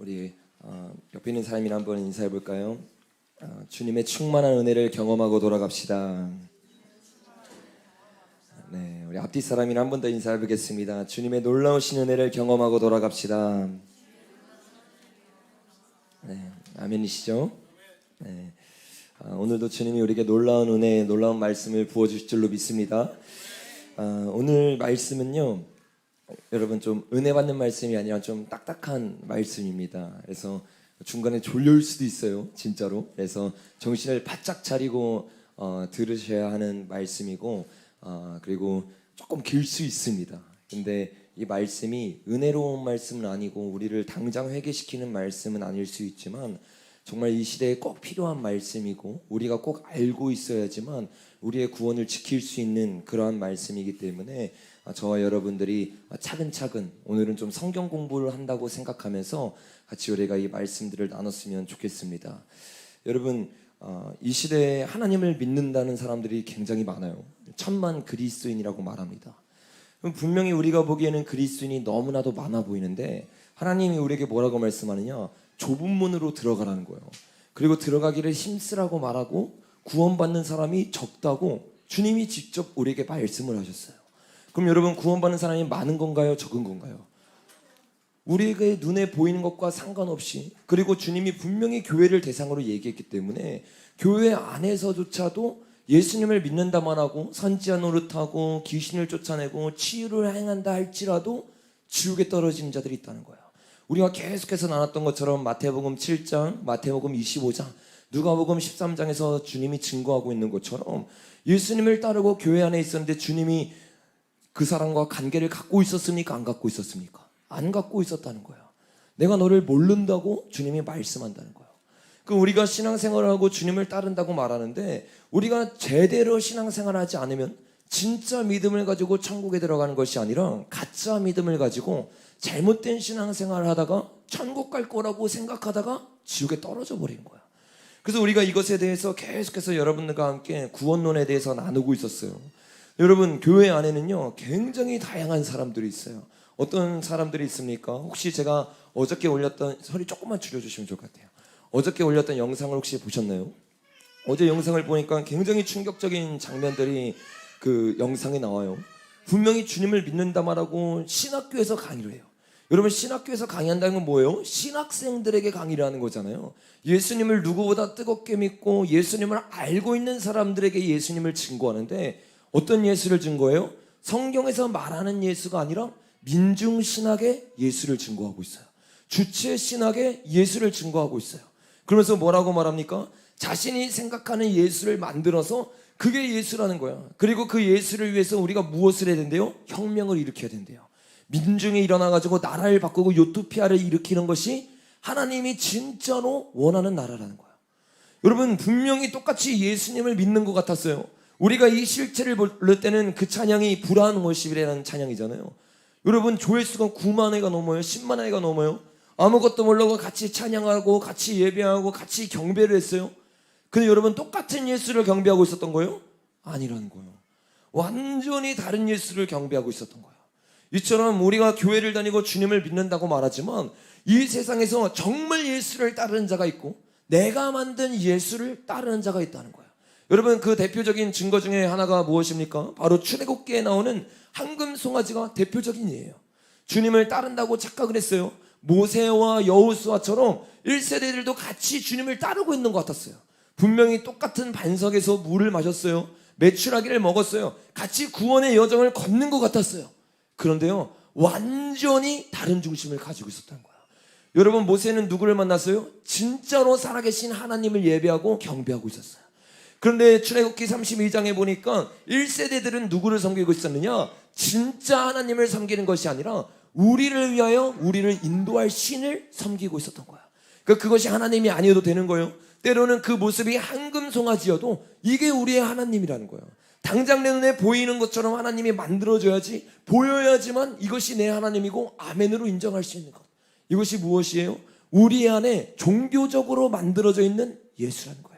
우리 옆에 있는 사람이랑 한번 인사해 볼까요? 주님의 충만한 은혜를 경험하고 돌아갑시다. 네, 우리 앞뒤 사람이랑 한 번 더 인사해 보겠습니다. 주님의 놀라우신 은혜를 경험하고 돌아갑시다. 네, 아멘이시죠? 네, 오늘도 주님이 우리에게 놀라운 은혜, 놀라운 말씀을 부어주실 줄로 믿습니다. 오늘 말씀은요, 여러분 좀 은혜 받는 말씀이 아니라 좀 딱딱한 말씀입니다. 그래서 중간에 졸려올 수도 있어요, 진짜로. 그래서 정신을 바짝 차리고 들으셔야 하는 말씀이고, 그리고 조금 길 수 있습니다. 근데 이 말씀이 은혜로운 말씀은 아니고 우리를 당장 회개시키는 말씀은 아닐 수 있지만 정말 이 시대에 꼭 필요한 말씀이고 우리가 꼭 알고 있어야지만 우리의 구원을 지킬 수 있는 그러한 말씀이기 때문에 저와 여러분들이 차근차근 오늘은 좀 성경 공부를 한다고 생각하면서 같이 우리가 이 말씀들을 나눴으면 좋겠습니다. 여러분, 이 시대에 하나님을 믿는다는 사람들이 굉장히 많아요. 천만 그리스도인이라고 말합니다. 분명히 우리가 보기에는 그리스도인이 너무나도 많아 보이는데 하나님이 우리에게 뭐라고 말씀하느냐? 좁은 문으로 들어가라는 거예요. 그리고 들어가기를 힘쓰라고 말하고 구원받는 사람이 적다고 주님이 직접 우리에게 말씀을 하셨어요. 그럼 여러분, 구원받는 사람이 많은 건가요? 적은 건가요? 우리에게 눈에 보이는 것과 상관없이, 그리고 주님이 분명히 교회를 대상으로 얘기했기 때문에 교회 안에서조차도 예수님을 믿는다만 하고 선지자 노릇하고 귀신을 쫓아내고 치유를 행한다 할지라도 지옥에 떨어지는 자들이 있다는 거예요. 우리가 계속해서 나눴던 것처럼 마태복음 7장, 마태복음 25장, 누가복음 13장에서 주님이 증거하고 있는 것처럼 예수님을 따르고 교회 안에 있었는데 주님이 그 사람과 관계를 갖고 있었습니까? 안 갖고 있었습니까? 안 갖고 있었다는 거예요. 내가 너를 모른다고 주님이 말씀한다는 거예요. 그 우리가 신앙생활을 하고 주님을 따른다고 말하는데 우리가 제대로 신앙생활을 하지 않으면 진짜 믿음을 가지고 천국에 들어가는 것이 아니라 가짜 믿음을 가지고 잘못된 신앙생활을 하다가 천국 갈 거라고 생각하다가 지옥에 떨어져 버린 거야. 그래서 우리가 이것에 대해서 계속해서 여러분들과 함께 구원론에 대해서 나누고 있었어요. 여러분, 교회 안에는요 굉장히 다양한 사람들이 있어요. 어떤 사람들이 있습니까? 혹시 제가 어저께 올렸던, 소리 조금만 줄여주시면 좋을 것 같아요. 어저께 올렸던 영상을 혹시 보셨나요? 어제 영상을 보니까 굉장히 충격적인 장면들이 그 영상에 나와요. 분명히 주님을 믿는다 말하고 신학교에서 강의를 해요. 여러분, 신학교에서 강의한다는 건 뭐예요? 신학생들에게 강의를 하는 거잖아요. 예수님을 누구보다 뜨겁게 믿고 예수님을 알고 있는 사람들에게 예수님을 증거하는데 어떤 예수를 증거해요? 성경에서 말하는 예수가 아니라 민중신학의 예수를 증거하고 있어요. 주체신학의 예수를 증거하고 있어요. 그러면서 뭐라고 말합니까? 자신이 생각하는 예수를 만들어서 그게 예수라는 거야. 그리고 그 예수를 위해서 우리가 무엇을 해야 된대요? 혁명을 일으켜야 된대요. 민중이 일어나가지고 나라를 바꾸고 유토피아를 일으키는 것이 하나님이 진짜로 원하는 나라라는 거야. 여러분, 분명히 똑같이 예수님을 믿는 것 같았어요. 우리가 이 실체를 볼 때는 그 찬양이 불안한 월십이라는 찬양이잖아요. 여러분, 조회수가 9만 회가 넘어요. 10만 회가 넘어요. 아무것도 모르고 같이 찬양하고 같이 예배하고 같이 경배를 했어요. 근데 여러분, 똑같은 예수를 경배하고 있었던 거예요? 아니라는 거예요. 완전히 다른 예수를 경배하고 있었던 거예요. 이처럼 우리가 교회를 다니고 주님을 믿는다고 말하지만 이 세상에서 정말 예수를 따르는 자가 있고 내가 만든 예수를 따르는 자가 있다는 거예요. 여러분, 그 대표적인 증거 중에 하나가 무엇입니까? 바로 출애굽기에 나오는 황금 송아지가 대표적인 예예요. 주님을 따른다고 착각을 했어요. 모세와 여호수아처럼 1세대들도 같이 주님을 따르고 있는 것 같았어요. 분명히 똑같은 반석에서 물을 마셨어요. 메추라기를 먹었어요. 같이 구원의 여정을 걷는 것 같았어요. 그런데요, 완전히 다른 중심을 가지고 있었던 거예요. 여러분, 모세는 누구를 만났어요? 진짜로 살아계신 하나님을 예배하고 경배하고 있었어요. 그런데 출애굽기 32장에 보니까 1세대들은 누구를 섬기고 있었느냐? 진짜 하나님을 섬기는 것이 아니라 우리를 위하여 우리를 인도할 신을 섬기고 있었던 거야. 그것이 하나님이 아니어도 되는 거예요. 때로는 그 모습이 황금 송아지여도 이게 우리의 하나님이라는 거예요. 당장 내 눈에 보이는 것처럼 하나님이 만들어줘야지, 보여야지만 이것이 내 하나님이고 아멘으로 인정할 수 있는 것. 이것이 무엇이에요? 우리 안에 종교적으로 만들어져 있는 예수라는 거예요.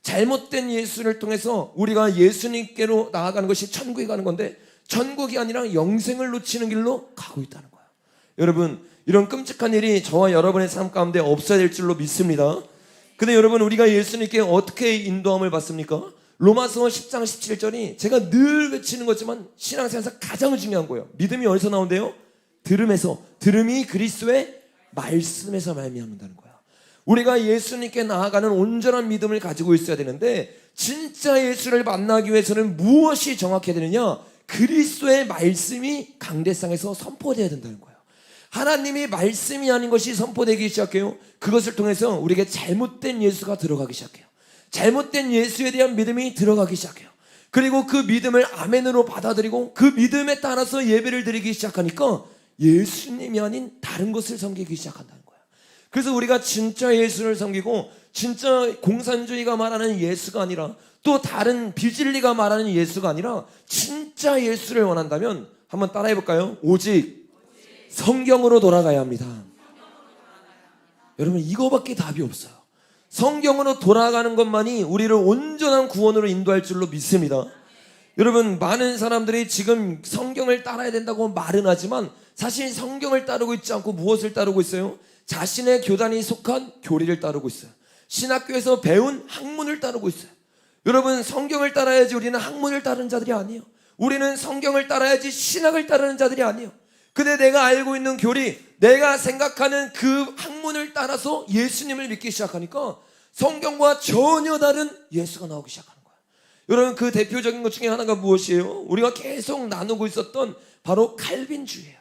잘못된 예수를 통해서 우리가 예수님께로 나아가는 것이 천국에 가는 건데 천국이 아니라 영생을 놓치는 길로 가고 있다는 거예요. 여러분, 이런 끔찍한 일이 저와 여러분의 삶 가운데 없어야 될 줄로 믿습니다. 근데 여러분, 우리가 예수님께 어떻게 인도함을 받습니까? 로마서 10장 17절이 제가 늘 외치는 거지만 신앙생활에서 가장 중요한 거예요. 믿음이 어디서 나온대요? 들음에서. 들음이 그리스도의 말씀에서 말미암는다는 거예요. 우리가 예수님께 나아가는 온전한 믿음을 가지고 있어야 되는데, 진짜 예수를 만나기 위해서는 무엇이 정확해야 되느냐? 그리스도의 말씀이 강대상에서 선포되어야 된다는 거예요. 하나님이 말씀이 아닌 것이 선포되기 시작해요. 그것을 통해서 우리에게 잘못된 예수가 들어가기 시작해요. 잘못된 예수에 대한 믿음이 들어가기 시작해요. 그리고 그 믿음을 아멘으로 받아들이고 그 믿음에 따라서 예배를 드리기 시작하니까 예수님이 아닌 다른 것을 섬기기 시작한다는 거예요. 그래서 우리가 진짜 예수를 섬기고, 진짜 공산주의가 말하는 예수가 아니라, 또 다른 비진리가 말하는 예수가 아니라 진짜 예수를 원한다면 한번 따라해 볼까요? 오직 성경으로 돌아가야 합니다. 여러분, 이거밖에 답이 없어요. 성경으로 돌아가는 것만이 우리를 온전한 구원으로 인도할 줄로 믿습니다. 여러분, 많은 사람들이 지금 성경을 따라야 된다고 말은 하지만 사실 성경을 따르고 있지 않고 무엇을 따르고 있어요? 자신의 교단이 속한 교리를 따르고 있어요. 신학교에서 배운 학문을 따르고 있어요. 여러분, 성경을 따라야지 우리는 학문을 따르는 자들이 아니에요. 우리는 성경을 따라야지 신학을 따르는 자들이 아니에요. 근데 내가 알고 있는 교리, 내가 생각하는 그 학문을 따라서 예수님을 믿기 시작하니까 성경과 전혀 다른 예수가 나오기 시작하는 거예요. 여러분, 그 대표적인 것 중에 하나가 무엇이에요? 우리가 계속 나누고 있었던 바로 칼빈주의예요.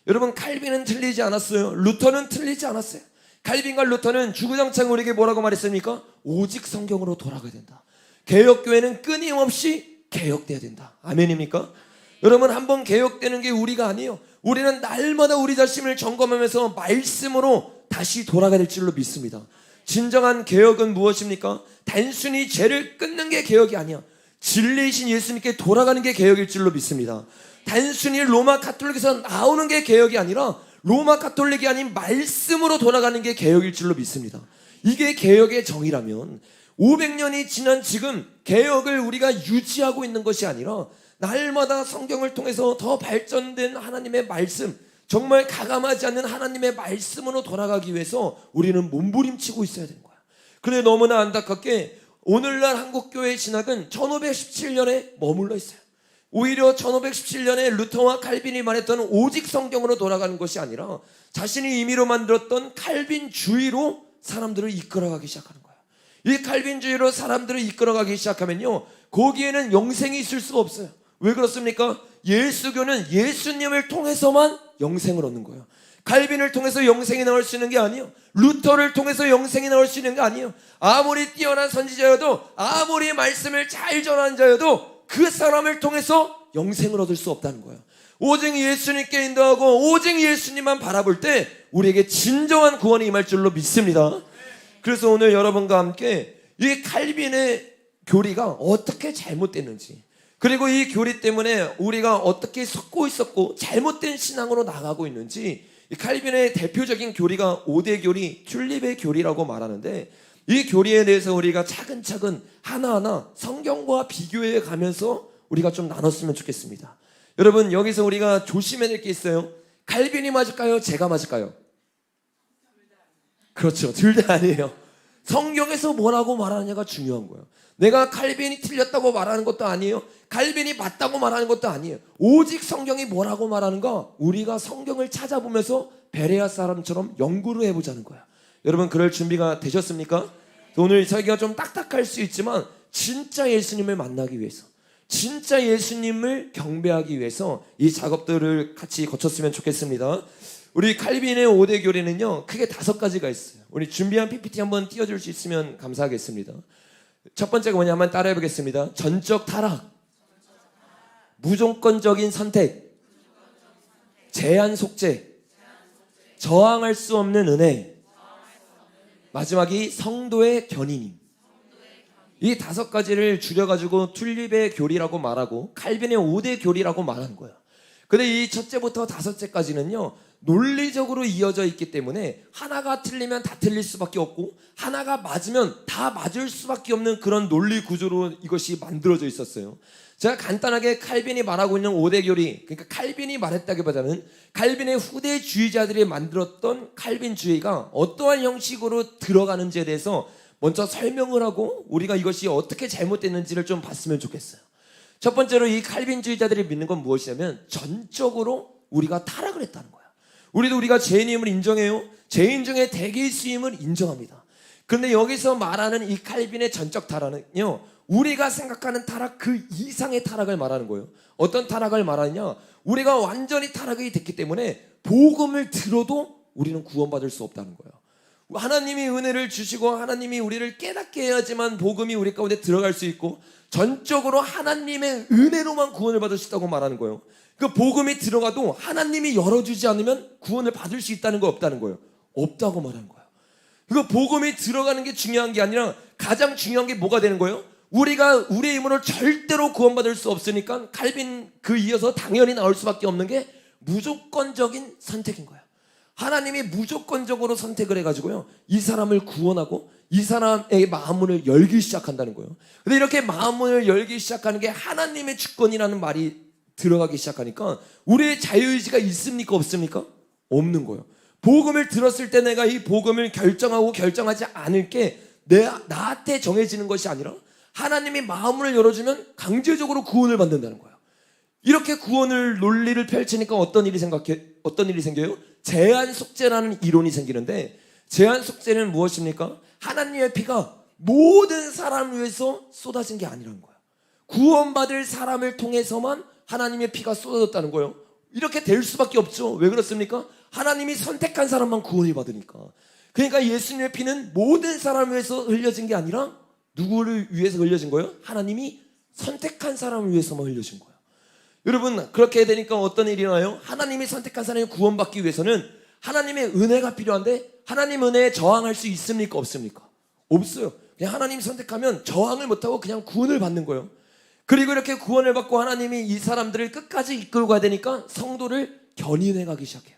여러분, 칼빈은 틀리지 않았어요. 루터는 틀리지 않았어요. 칼빈과 루터는 주구장창 우리에게 뭐라고 말했습니까? 오직 성경으로 돌아가야 된다. 개혁교회는 끊임없이 개혁돼야 된다. 아멘입니까? 여러분, 한번 개혁되는 게 우리가 아니에요. 우리는 날마다 우리 자신을 점검하면서 말씀으로 다시 돌아가야 될 줄로 믿습니다. 진정한 개혁은 무엇입니까? 단순히 죄를 끊는 게 개혁이 아니야. 진리이신 예수님께 돌아가는 게 개혁일 줄로 믿습니다. 단순히 로마 가톨릭에서 나오는 게 개혁이 아니라 로마 가톨릭이 아닌 말씀으로 돌아가는 게 개혁일 줄로 믿습니다. 이게 개혁의 정의라면 500년이 지난 지금 개혁을 우리가 유지하고 있는 것이 아니라 날마다 성경을 통해서 더 발전된 하나님의 말씀, 정말 가감하지 않는 하나님의 말씀으로 돌아가기 위해서 우리는 몸부림치고 있어야 되는 거야. 그런데 너무나 안타깝게 오늘날 한국교회의 신학은 1517년에 머물러 있어요. 오히려 1517년에 루터와 칼빈이 말했던 오직 성경으로 돌아가는 것이 아니라 자신이 임의로 만들었던 칼빈주의로 사람들을 이끌어가기 시작하는 거예요. 이 칼빈주의로 사람들을 이끌어가기 시작하면요, 거기에는 영생이 있을 수가 없어요. 왜 그렇습니까? 예수교는 예수님을 통해서만 영생을 얻는 거예요. 칼빈을 통해서 영생이 나올 수 있는 게 아니에요. 루터를 통해서 영생이 나올 수 있는 게 아니에요. 아무리 뛰어난 선지자여도, 아무리 말씀을 잘 전하는 자여도 그 사람을 통해서 영생을 얻을 수 없다는 거예요. 오직 예수님께 인도하고 오직 예수님만 바라볼 때 우리에게 진정한 구원이 임할 줄로 믿습니다. 그래서 오늘 여러분과 함께 이 칼빈의 교리가 어떻게 잘못됐는지, 그리고 이 교리 때문에 우리가 어떻게 섞고 있었고 잘못된 신앙으로 나가고 있는지, 이 칼빈의 대표적인 교리가 5대 교리, 튤립의 교리라고 말하는데, 이 교리에 대해서 우리가 차근차근 하나하나 성경과 비교해 가면서 우리가 좀 나눴으면 좋겠습니다. 여러분, 여기서 우리가 조심해야 될 게 있어요. 칼빈이 맞을까요? 제가 맞을까요? 그렇죠. 둘 다 아니에요. 성경에서 뭐라고 말하느냐가 중요한 거예요. 내가 칼빈이 틀렸다고 말하는 것도 아니에요. 칼빈이 맞다고 말하는 것도 아니에요. 오직 성경이 뭐라고 말하는가, 우리가 성경을 찾아보면서 베레아 사람처럼 연구를 해보자는 거야. 여러분, 그럴 준비가 되셨습니까? 오늘 설교가 좀 딱딱할 수 있지만 진짜 예수님을 만나기 위해서, 진짜 예수님을 경배하기 위해서 이 작업들을 같이 거쳤으면 좋겠습니다. 우리 칼빈의 5대 교리는요, 크게 5가지가 있어요. 우리 준비한 PPT 한번 띄워줄 수 있으면 감사하겠습니다. 첫 번째가 뭐냐면 따라해 보겠습니다. 전적 타락, 무조건적인 선택, 제한 속죄, 저항할 수 없는 은혜, 마지막이 성도의 견인임. 이 5가지를 줄여가지고 튤립의 교리라고 말하고 칼빈의 5대 교리라고 말하는 거예요. 근데 이 첫째부터 5째까지는요, 논리적으로 이어져 있기 때문에 하나가 틀리면 다 틀릴 수밖에 없고 하나가 맞으면 다 맞을 수밖에 없는 그런 논리 구조로 이것이 만들어져 있었어요. 제가 간단하게 칼빈이 말하고 있는 5대 교리, 그러니까 칼빈이 말했다기보다는 칼빈의 후대주의자들이 만들었던 칼빈주의가 어떠한 형식으로 들어가는지에 대해서 먼저 설명을 하고 우리가 이것이 어떻게 잘못됐는지를 좀 봤으면 좋겠어요. 첫 번째로 이 칼빈주의자들이 믿는 건 무엇이냐면 전적으로 우리가 타락을 했다는 거야. 우리가 죄인임을 인정해요. 죄인 중에 대개수임을 인정합니다. 그런데 여기서 말하는 이 칼빈의 전적 타락은요, 우리가 생각하는 타락 그 이상의 타락을 말하는 거예요. 어떤 타락을 말하느냐, 우리가 완전히 타락이 됐기 때문에 복음을 들어도 우리는 구원받을 수 없다는 거예요. 하나님이 은혜를 주시고 하나님이 우리를 깨닫게 해야지만 복음이 우리 가운데 들어갈 수 있고 전적으로 하나님의 은혜로만 구원을 받을 수 있다고 말하는 거예요. 그 복음이 들어가도 하나님이 열어주지 않으면 구원을 받을 수 있다는 거 없다는 거예요. 없다고 말하는 거예요. 그 복음이 들어가는 게 중요한 게 아니라 가장 중요한 게 뭐가 되는 거예요? 우리가 우리의 힘으로 절대로 구원받을 수 없으니까 칼빈 그 이어서 당연히 나올 수밖에 없는 게 무조건적인 선택인 거예요. 하나님이 무조건적으로 선택을 해가지고요, 이 사람을 구원하고 이 사람의 마음문을 열기 시작한다는 거예요. 근데 이렇게 마음문을 열기 시작하는 게 하나님의 주권이라는 말이 들어가기 시작하니까 우리의 자유의지가 있습니까 없습니까? 없는 거예요. 복음을 들었을 때 내가 이 복음을 결정하고 결정하지 않을 게 나한테 정해지는 것이 아니라 하나님이 마음을 열어주면 강제적으로 구원을 받는다는 거예요. 이렇게 구원을 논리를 펼치니까 어떤 일이 생겨요? 제한 속죄라는 이론이 생기는데, 제한 속죄는 무엇입니까? 하나님의 피가 모든 사람을 위해서 쏟아진 게 아니라는 거예요. 구원받을 사람을 통해서만 하나님의 피가 쏟아졌다는 거예요. 이렇게 될 수밖에 없죠. 왜 그렇습니까? 하나님이 선택한 사람만 구원을 받으니까. 그러니까 예수님의 피는 모든 사람을 위해서 흘려진 게 아니라 누구를 위해서 흘려진 거예요? 하나님이 선택한 사람을 위해서만 흘려진 거예요. 여러분, 그렇게 되니까 어떤 일이 나요? 하나님이 선택한 사람이 구원받기 위해서는 하나님의 은혜가 필요한데 하나님 은혜에 저항할 수 있습니까 없습니까? 없어요. 그냥 하나님 선택하면 저항을 못하고 그냥 구원을 받는 거예요. 그리고 이렇게 구원을 받고 하나님이 이 사람들을 끝까지 이끌고 가야 되니까 성도를 견인해 가기 시작해요.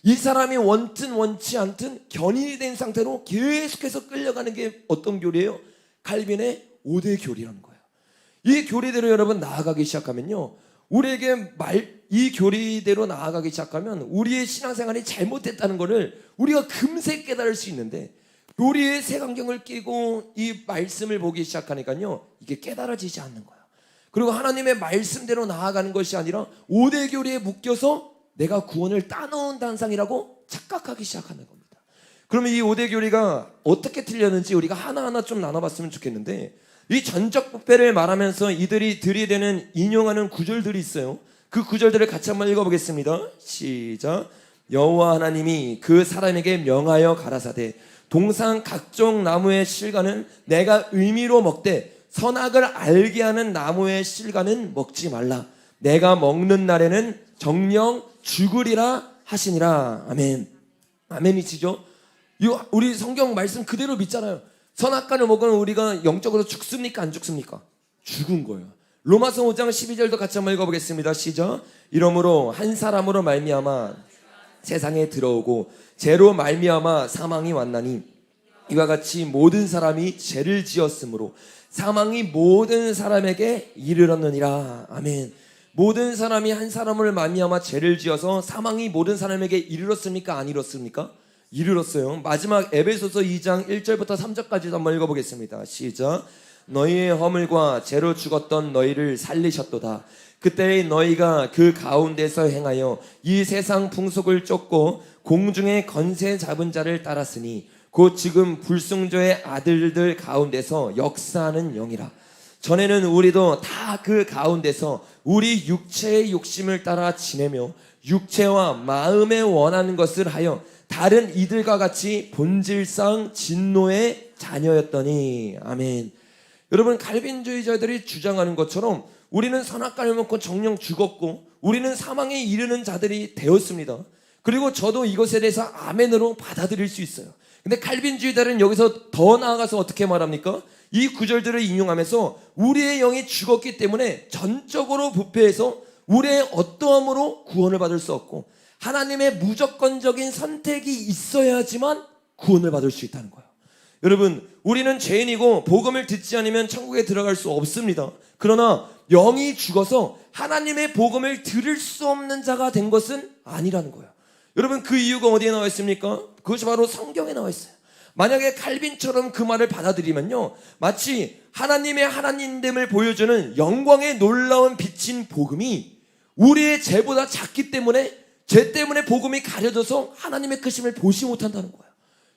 이 사람이 원든 원치 않든 견인이 된 상태로 계속해서 끌려가는 게 어떤 교리예요? 칼빈의 5대 교리라는 거예요. 이 교리대로 여러분 나아가기 시작하면요, 우리에게 이 교리대로 나아가기 시작하면 우리의 신앙생활이 잘못됐다는 것을 우리가 금세 깨달을 수 있는데, 교리의 색안경을 끼고 이 말씀을 보기 시작하니까요, 이게 깨달아지지 않는 거예요. 그리고 하나님의 말씀대로 나아가는 것이 아니라 5대 교리에 묶여서 내가 구원을 따놓은 단상이라고 착각하기 시작하는 겁니다. 그러면 이 5대 교리가 어떻게 틀렸는지 우리가 하나하나 좀 나눠봤으면 좋겠는데, 이 전적 부패를 말하면서 이들이 들이대는 인용하는 구절들이 있어요. 그 구절들을 같이 한번 읽어보겠습니다. 시작. 여호와 하나님이 그 사람에게 명하여 가라사대 동상 각종 나무의 실과는 내가 의미로 먹되 선악을 알게 하는 나무의 실과는 먹지 말라. 내가 먹는 날에는 정령 죽으리라 하시니라. 아멘. 아멘이시죠? 우리 성경 말씀 그대로 믿잖아요. 선악과를 먹으면 우리가 영적으로 죽습니까 안 죽습니까? 죽은 거예요. 로마서 5장 12절도 같이 한번 읽어보겠습니다. 시작. 이러므로 한 사람으로 말미암아 세상에 들어오고 죄로 말미암아 사망이 왔나니 이와 같이 모든 사람이 죄를 지었으므로 사망이 모든 사람에게 이르렀느니라. 아멘. 모든 사람이 한 사람을 말미암아 죄를 지어서 사망이 모든 사람에게 이르렀습니까 안 이르렀습니까? 이르렀어요. 마지막 에베소서 2장 1절부터 3절까지도 한번 읽어보겠습니다. 시작. 너희의 허물과 죄로 죽었던 너희를 살리셨도다. 그때 너희가 그 가운데서 행하여 이 세상 풍속을 쫓고 공중의 건세 잡은 자를 따랐으니 곧 지금 불순종의 아들들 가운데서 역사하는 영이라. 전에는 우리도 다 그 가운데서 우리 육체의 욕심을 따라 지내며 육체와 마음에 원하는 것을 하여 다른 이들과 같이 본질상 진노의 자녀였더니. 아멘. 여러분, 칼빈주의자들이 주장하는 것처럼 우리는 선악과를 먹고 정령 죽었고 우리는 사망에 이르는 자들이 되었습니다. 그리고 저도 이것에 대해서 아멘으로 받아들일 수 있어요. 근데 칼빈주의자들은 여기서 더 나아가서 어떻게 말합니까? 이 구절들을 인용하면서 우리의 영이 죽었기 때문에 전적으로 부패해서 우리의 어떠함으로 구원을 받을 수 없고 하나님의 무조건적인 선택이 있어야지만 구원을 받을 수 있다는 거예요. 여러분, 우리는 죄인이고 복음을 듣지 않으면 천국에 들어갈 수 없습니다. 그러나 영이 죽어서 하나님의 복음을 들을 수 없는 자가 된 것은 아니라는 거예요. 여러분, 그 이유가 어디에 나와 있습니까? 그것이 바로 성경에 나와 있어요. 만약에 칼빈처럼 그 말을 받아들이면요, 마치 하나님의 하나님됨을 보여주는 영광의 놀라운 빛인 복음이 우리의 죄보다 작기 때문에, 죄 때문에 복음이 가려져서 하나님의 크심을 보지 못한다는 거예요.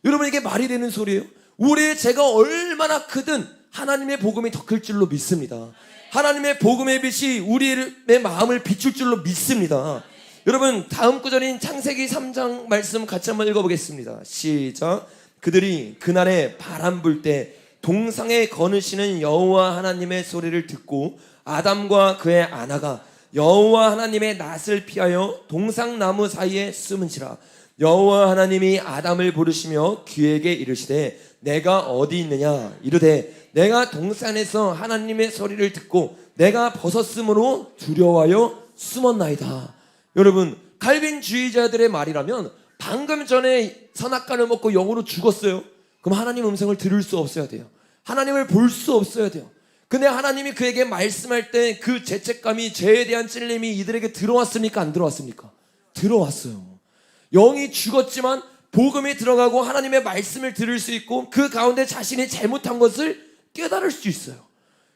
여러분, 이게 말이 되는 소리예요? 우리의 죄가 얼마나 크든 하나님의 복음이 더 클 줄로 믿습니다. 하나님의 복음의 빛이 우리의 마음을 비출 줄로 믿습니다. 여러분, 다음 구절인 창세기 3장 말씀 같이 한번 읽어보겠습니다. 시작. 그들이 그날에 바람 불 때 동상에 거느시는 여호와 하나님의 소리를 듣고 아담과 그의 아내가 여호와 하나님의 낯을 피하여 동상나무 사이에 숨은지라. 여호와 하나님이 아담을 부르시며 그에게 이르시되 내가 어디 있느냐 이르되 내가 동산에서 하나님의 소리를 듣고 내가 벗었으므로 두려워하여 숨었나이다. 여러분, 칼빈주의자들의 말이라면 방금 전에 선악과를 먹고 영으로 죽었어요. 그럼 하나님 음성을 들을 수 없어야 돼요. 하나님을 볼 수 없어야 돼요. 근데 하나님이 그에게 말씀할 때 그 죄책감이, 죄에 대한 찔림이 이들에게 들어왔습니까? 안 들어왔습니까? 들어왔어요. 영이 죽었지만 복음이 들어가고 하나님의 말씀을 들을 수 있고 그 가운데 자신이 잘못한 것을 깨달을 수 있어요.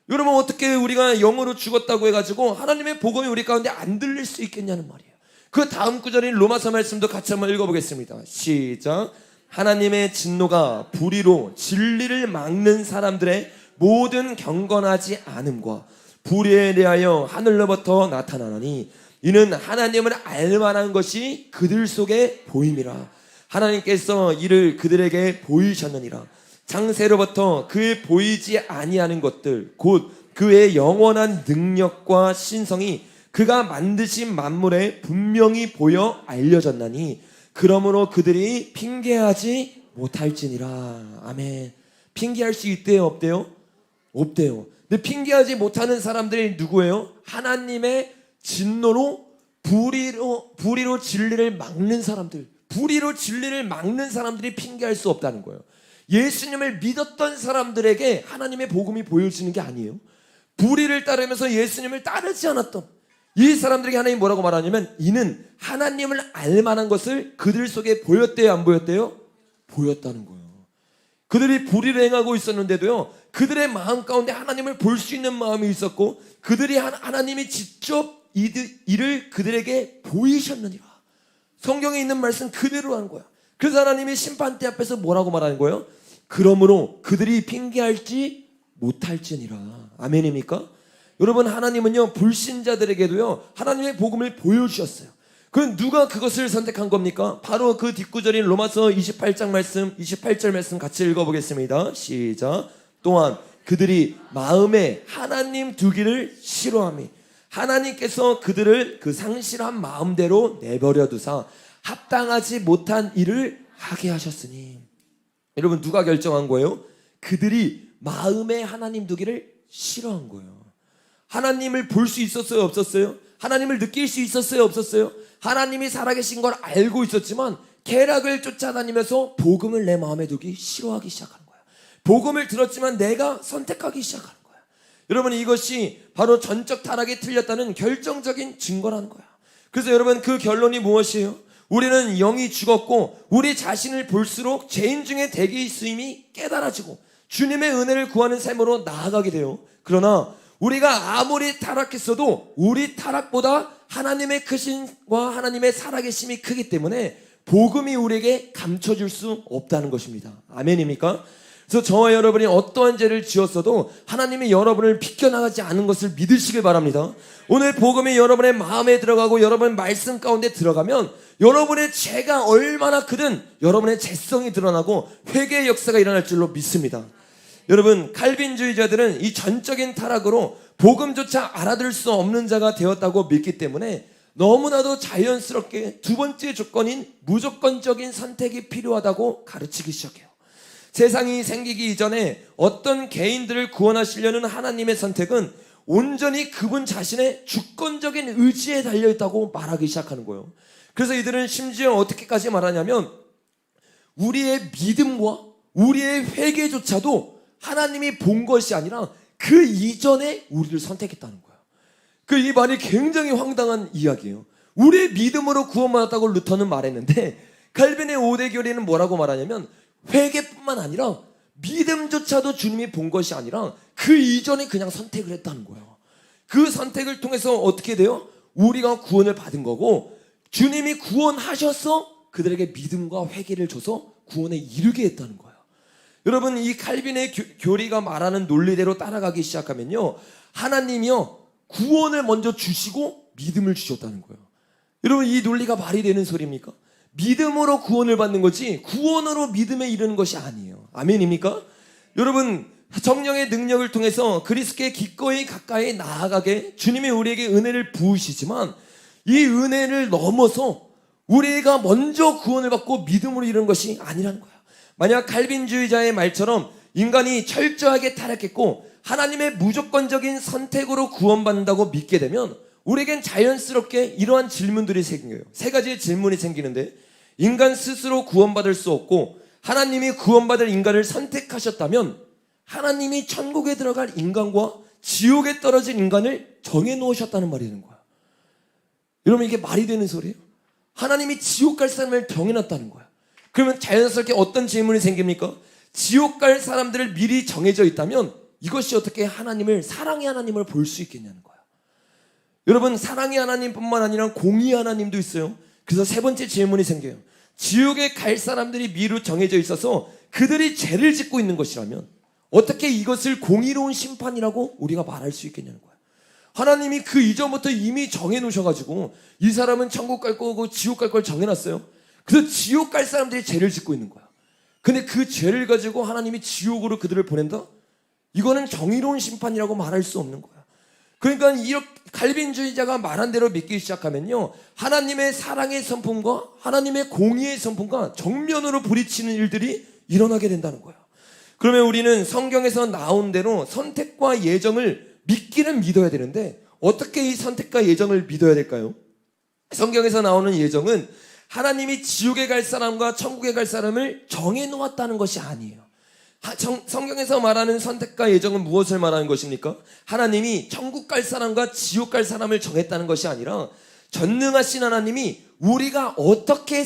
여러분, 어떻게 우리가 영으로 죽었다고 해가지고 하나님의 복음이 우리 가운데 안 들릴 수 있겠냐는 말이에요. 그 다음 구절인 로마서 말씀도 같이 한번 읽어보겠습니다. 시작. 하나님의 진노가 불의로 진리를 막는 사람들의 모든 경건하지 않음과 불의에 대하여 하늘로부터 나타나나니 이는 하나님을 알만한 것이 그들 속에 보임이라. 하나님께서 이를 그들에게 보이셨느니라. 창세로부터 그의 보이지 아니하는 것들 곧 그의 영원한 능력과 신성이 그가 만드신 만물에 분명히 보여 알려졌나니 그러므로 그들이 핑계하지 못할지니라. 아멘. 핑계할 수 있대요, 없대요? 없대요. 근데 핑계하지 못하는 사람들이 누구예요? 하나님의 진노로 불의로 진리를 막는 사람들, 불의로 진리를 막는 사람들이 핑계할 수 없다는 거예요. 예수님을 믿었던 사람들에게 하나님의 복음이 보여지는 게 아니에요. 불의를 따르면서 예수님을 따르지 않았던 이 사람들에게 하나님이 뭐라고 말하냐면 이는 하나님을 알만한 것을 그들 속에 보였대요, 안 보였대요? 보였다는 거예요. 그들이 불의를 행하고 있었는데도요, 그들의 마음 가운데 하나님을 볼 수 있는 마음이 있었고 그들이 하나님이 직접 이를 그들에게 보이셨느니라. 성경에 있는 말씀 그대로 하는 거야. 그래서 하나님이 심판대 앞에서 뭐라고 말하는 거예요? 그러므로 그들이 핑계할지 못할지니라. 아멘입니까? 여러분, 하나님은요 불신자들에게도요 하나님의 복음을 보여주셨어요. 그럼 누가 그것을 선택한 겁니까? 바로 그 뒷구절인 로마서 28장 말씀, 28절 말씀 같이 읽어보겠습니다. 시작. 또한 그들이 마음에 하나님 두기를 싫어하며 하나님께서 그들을 그 상실한 마음대로 내버려 두사 합당하지 못한 일을 하게 하셨으니. 여러분, 누가 결정한 거예요? 그들이 마음에 하나님 두기를 싫어한 거예요. 하나님을 볼 수 있었어요, 없었어요? 하나님을 느낄 수 있었어요, 없었어요? 하나님이 살아계신 걸 알고 있었지만 쾌락을 쫓아다니면서 복음을 내 마음에 두기 싫어하기 시작하는 거예요. 복음을 들었지만 내가 선택하기 시작하는 거예요. 여러분, 이것이 바로 전적 타락이 틀렸다는 결정적인 증거라는 거예요. 그래서 여러분, 그 결론이 무엇이에요? 우리는 영이 죽었고 우리 자신을 볼수록 죄인 중에 대개 있음이 깨달아지고 주님의 은혜를 구하는 삶으로 나아가게 돼요. 그러나 우리가 아무리 타락했어도 우리 타락보다 하나님의 크신과 하나님의 살아계심이 크기 때문에 복음이 우리에게 감춰줄 수 없다는 것입니다. 아멘입니까? 그래서 저와 여러분이 어떠한 죄를 지었어도 하나님이 여러분을 비껴나가지 않은 것을 믿으시길 바랍니다. 오늘 복음이 여러분의 마음에 들어가고 여러분의 말씀 가운데 들어가면 여러분의 죄가 얼마나 크든 여러분의 죄성이 드러나고 회개의 역사가 일어날 줄로 믿습니다. 여러분, 칼빈주의자들은 이 전적인 타락으로 복음조차 알아들을 수 없는 자가 되었다고 믿기 때문에 너무나도 자연스럽게 두 번째 조건인 무조건적인 선택이 필요하다고 가르치기 시작해요. 세상이 생기기 이전에 어떤 개인들을 구원하시려는 하나님의 선택은 온전히 그분 자신의 주권적인 의지에 달려있다고 말하기 시작하는 거예요. 그래서 이들은 심지어 어떻게까지 말하냐면 우리의 믿음과 우리의 회개조차도 하나님이 본 것이 아니라 그 이전에 우리를 선택했다는 거예요. 이 말이 굉장히 황당한 이야기예요. 우리의 믿음으로 구원받았다고 루터는 말했는데 칼빈의 5대 교리는 뭐라고 말하냐면 회개뿐만 아니라 믿음조차도 주님이 본 것이 아니라 그 이전에 그냥 선택을 했다는 거예요. 그 선택을 통해서 어떻게 돼요? 우리가 구원을 받은 거고 주님이 구원하셔서 그들에게 믿음과 회개를 줘서 구원에 이르게 했다는 거예요. 여러분, 이 칼빈의 교리가 말하는 논리대로 따라가기 시작하면요, 하나님이요 구원을 먼저 주시고 믿음을 주셨다는 거예요. 여러분, 이 논리가 말이 되는 소리입니까? 믿음으로 구원을 받는 거지 구원으로 믿음에 이르는 것이 아니에요. 아멘입니까? 여러분, 성령의 능력을 통해서 그리스도께 기꺼이 가까이 나아가게 주님이 우리에게 은혜를 부으시지만 이 은혜를 넘어서 우리가 먼저 구원을 받고 믿음으로 이르는 것이 아니라는 거예요. 만약 칼빈주의자의 말처럼 인간이 철저하게 타락했고 하나님의 무조건적인 선택으로 구원받는다고 믿게 되면 우리에겐 자연스럽게 이러한 질문들이 생겨요. 세 가지의 질문이 생기는데, 인간 스스로 구원받을 수 없고 하나님이 구원받을 인간을 선택하셨다면 하나님이 천국에 들어갈 인간과 지옥에 떨어진 인간을 정해놓으셨다는 말이 되는 거야. 여러분, 이게 말이 되는 소리예요? 하나님이 지옥 갈 사람을 정해놨다는 거야. 그러면 자연스럽게 어떤 질문이 생깁니까? 지옥 갈 사람들을 미리 정해져 있다면 이것이 어떻게 하나님을, 사랑의 하나님을 볼 수 있겠냐는 거야. 여러분, 사랑의 하나님뿐만 아니라 공의의 하나님도 있어요. 그래서 세 번째 질문이 생겨요. 지옥에 갈 사람들이 미리 정해져 있어서 그들이 죄를 짓고 있는 것이라면 어떻게 이것을 공의로운 심판이라고 우리가 말할 수 있겠냐는 거야. 하나님이 그 이전부터 이미 정해놓으셔가지고 이 사람은 천국 갈 거고 지옥 갈 걸 정해놨어요. 그래서 지옥 갈 사람들이 죄를 짓고 있는 거야. 근데 그 죄를 가지고 하나님이 지옥으로 그들을 보낸다? 이거는 정의로운 심판이라고 말할 수 없는 거야. 그러니까 이렇게 칼빈주의자가 말한 대로 믿기 시작하면요, 하나님의 사랑의 선품과 하나님의 공의의 선품과 정면으로 부딪히는 일들이 일어나게 된다는 거예요. 그러면 우리는 성경에서 나온 대로 선택과 예정을 믿기는 믿어야 되는데 어떻게 이 선택과 예정을 믿어야 될까요? 성경에서 나오는 예정은 하나님이 지옥에 갈 사람과 천국에 갈 사람을 정해놓았다는 것이 아니에요. 성경에서 말하는 선택과 예정은 무엇을 말하는 것입니까? 하나님이 천국 갈 사람과 지옥 갈 사람을 정했다는 것이 아니라 전능하신 하나님이 우리가 어떻게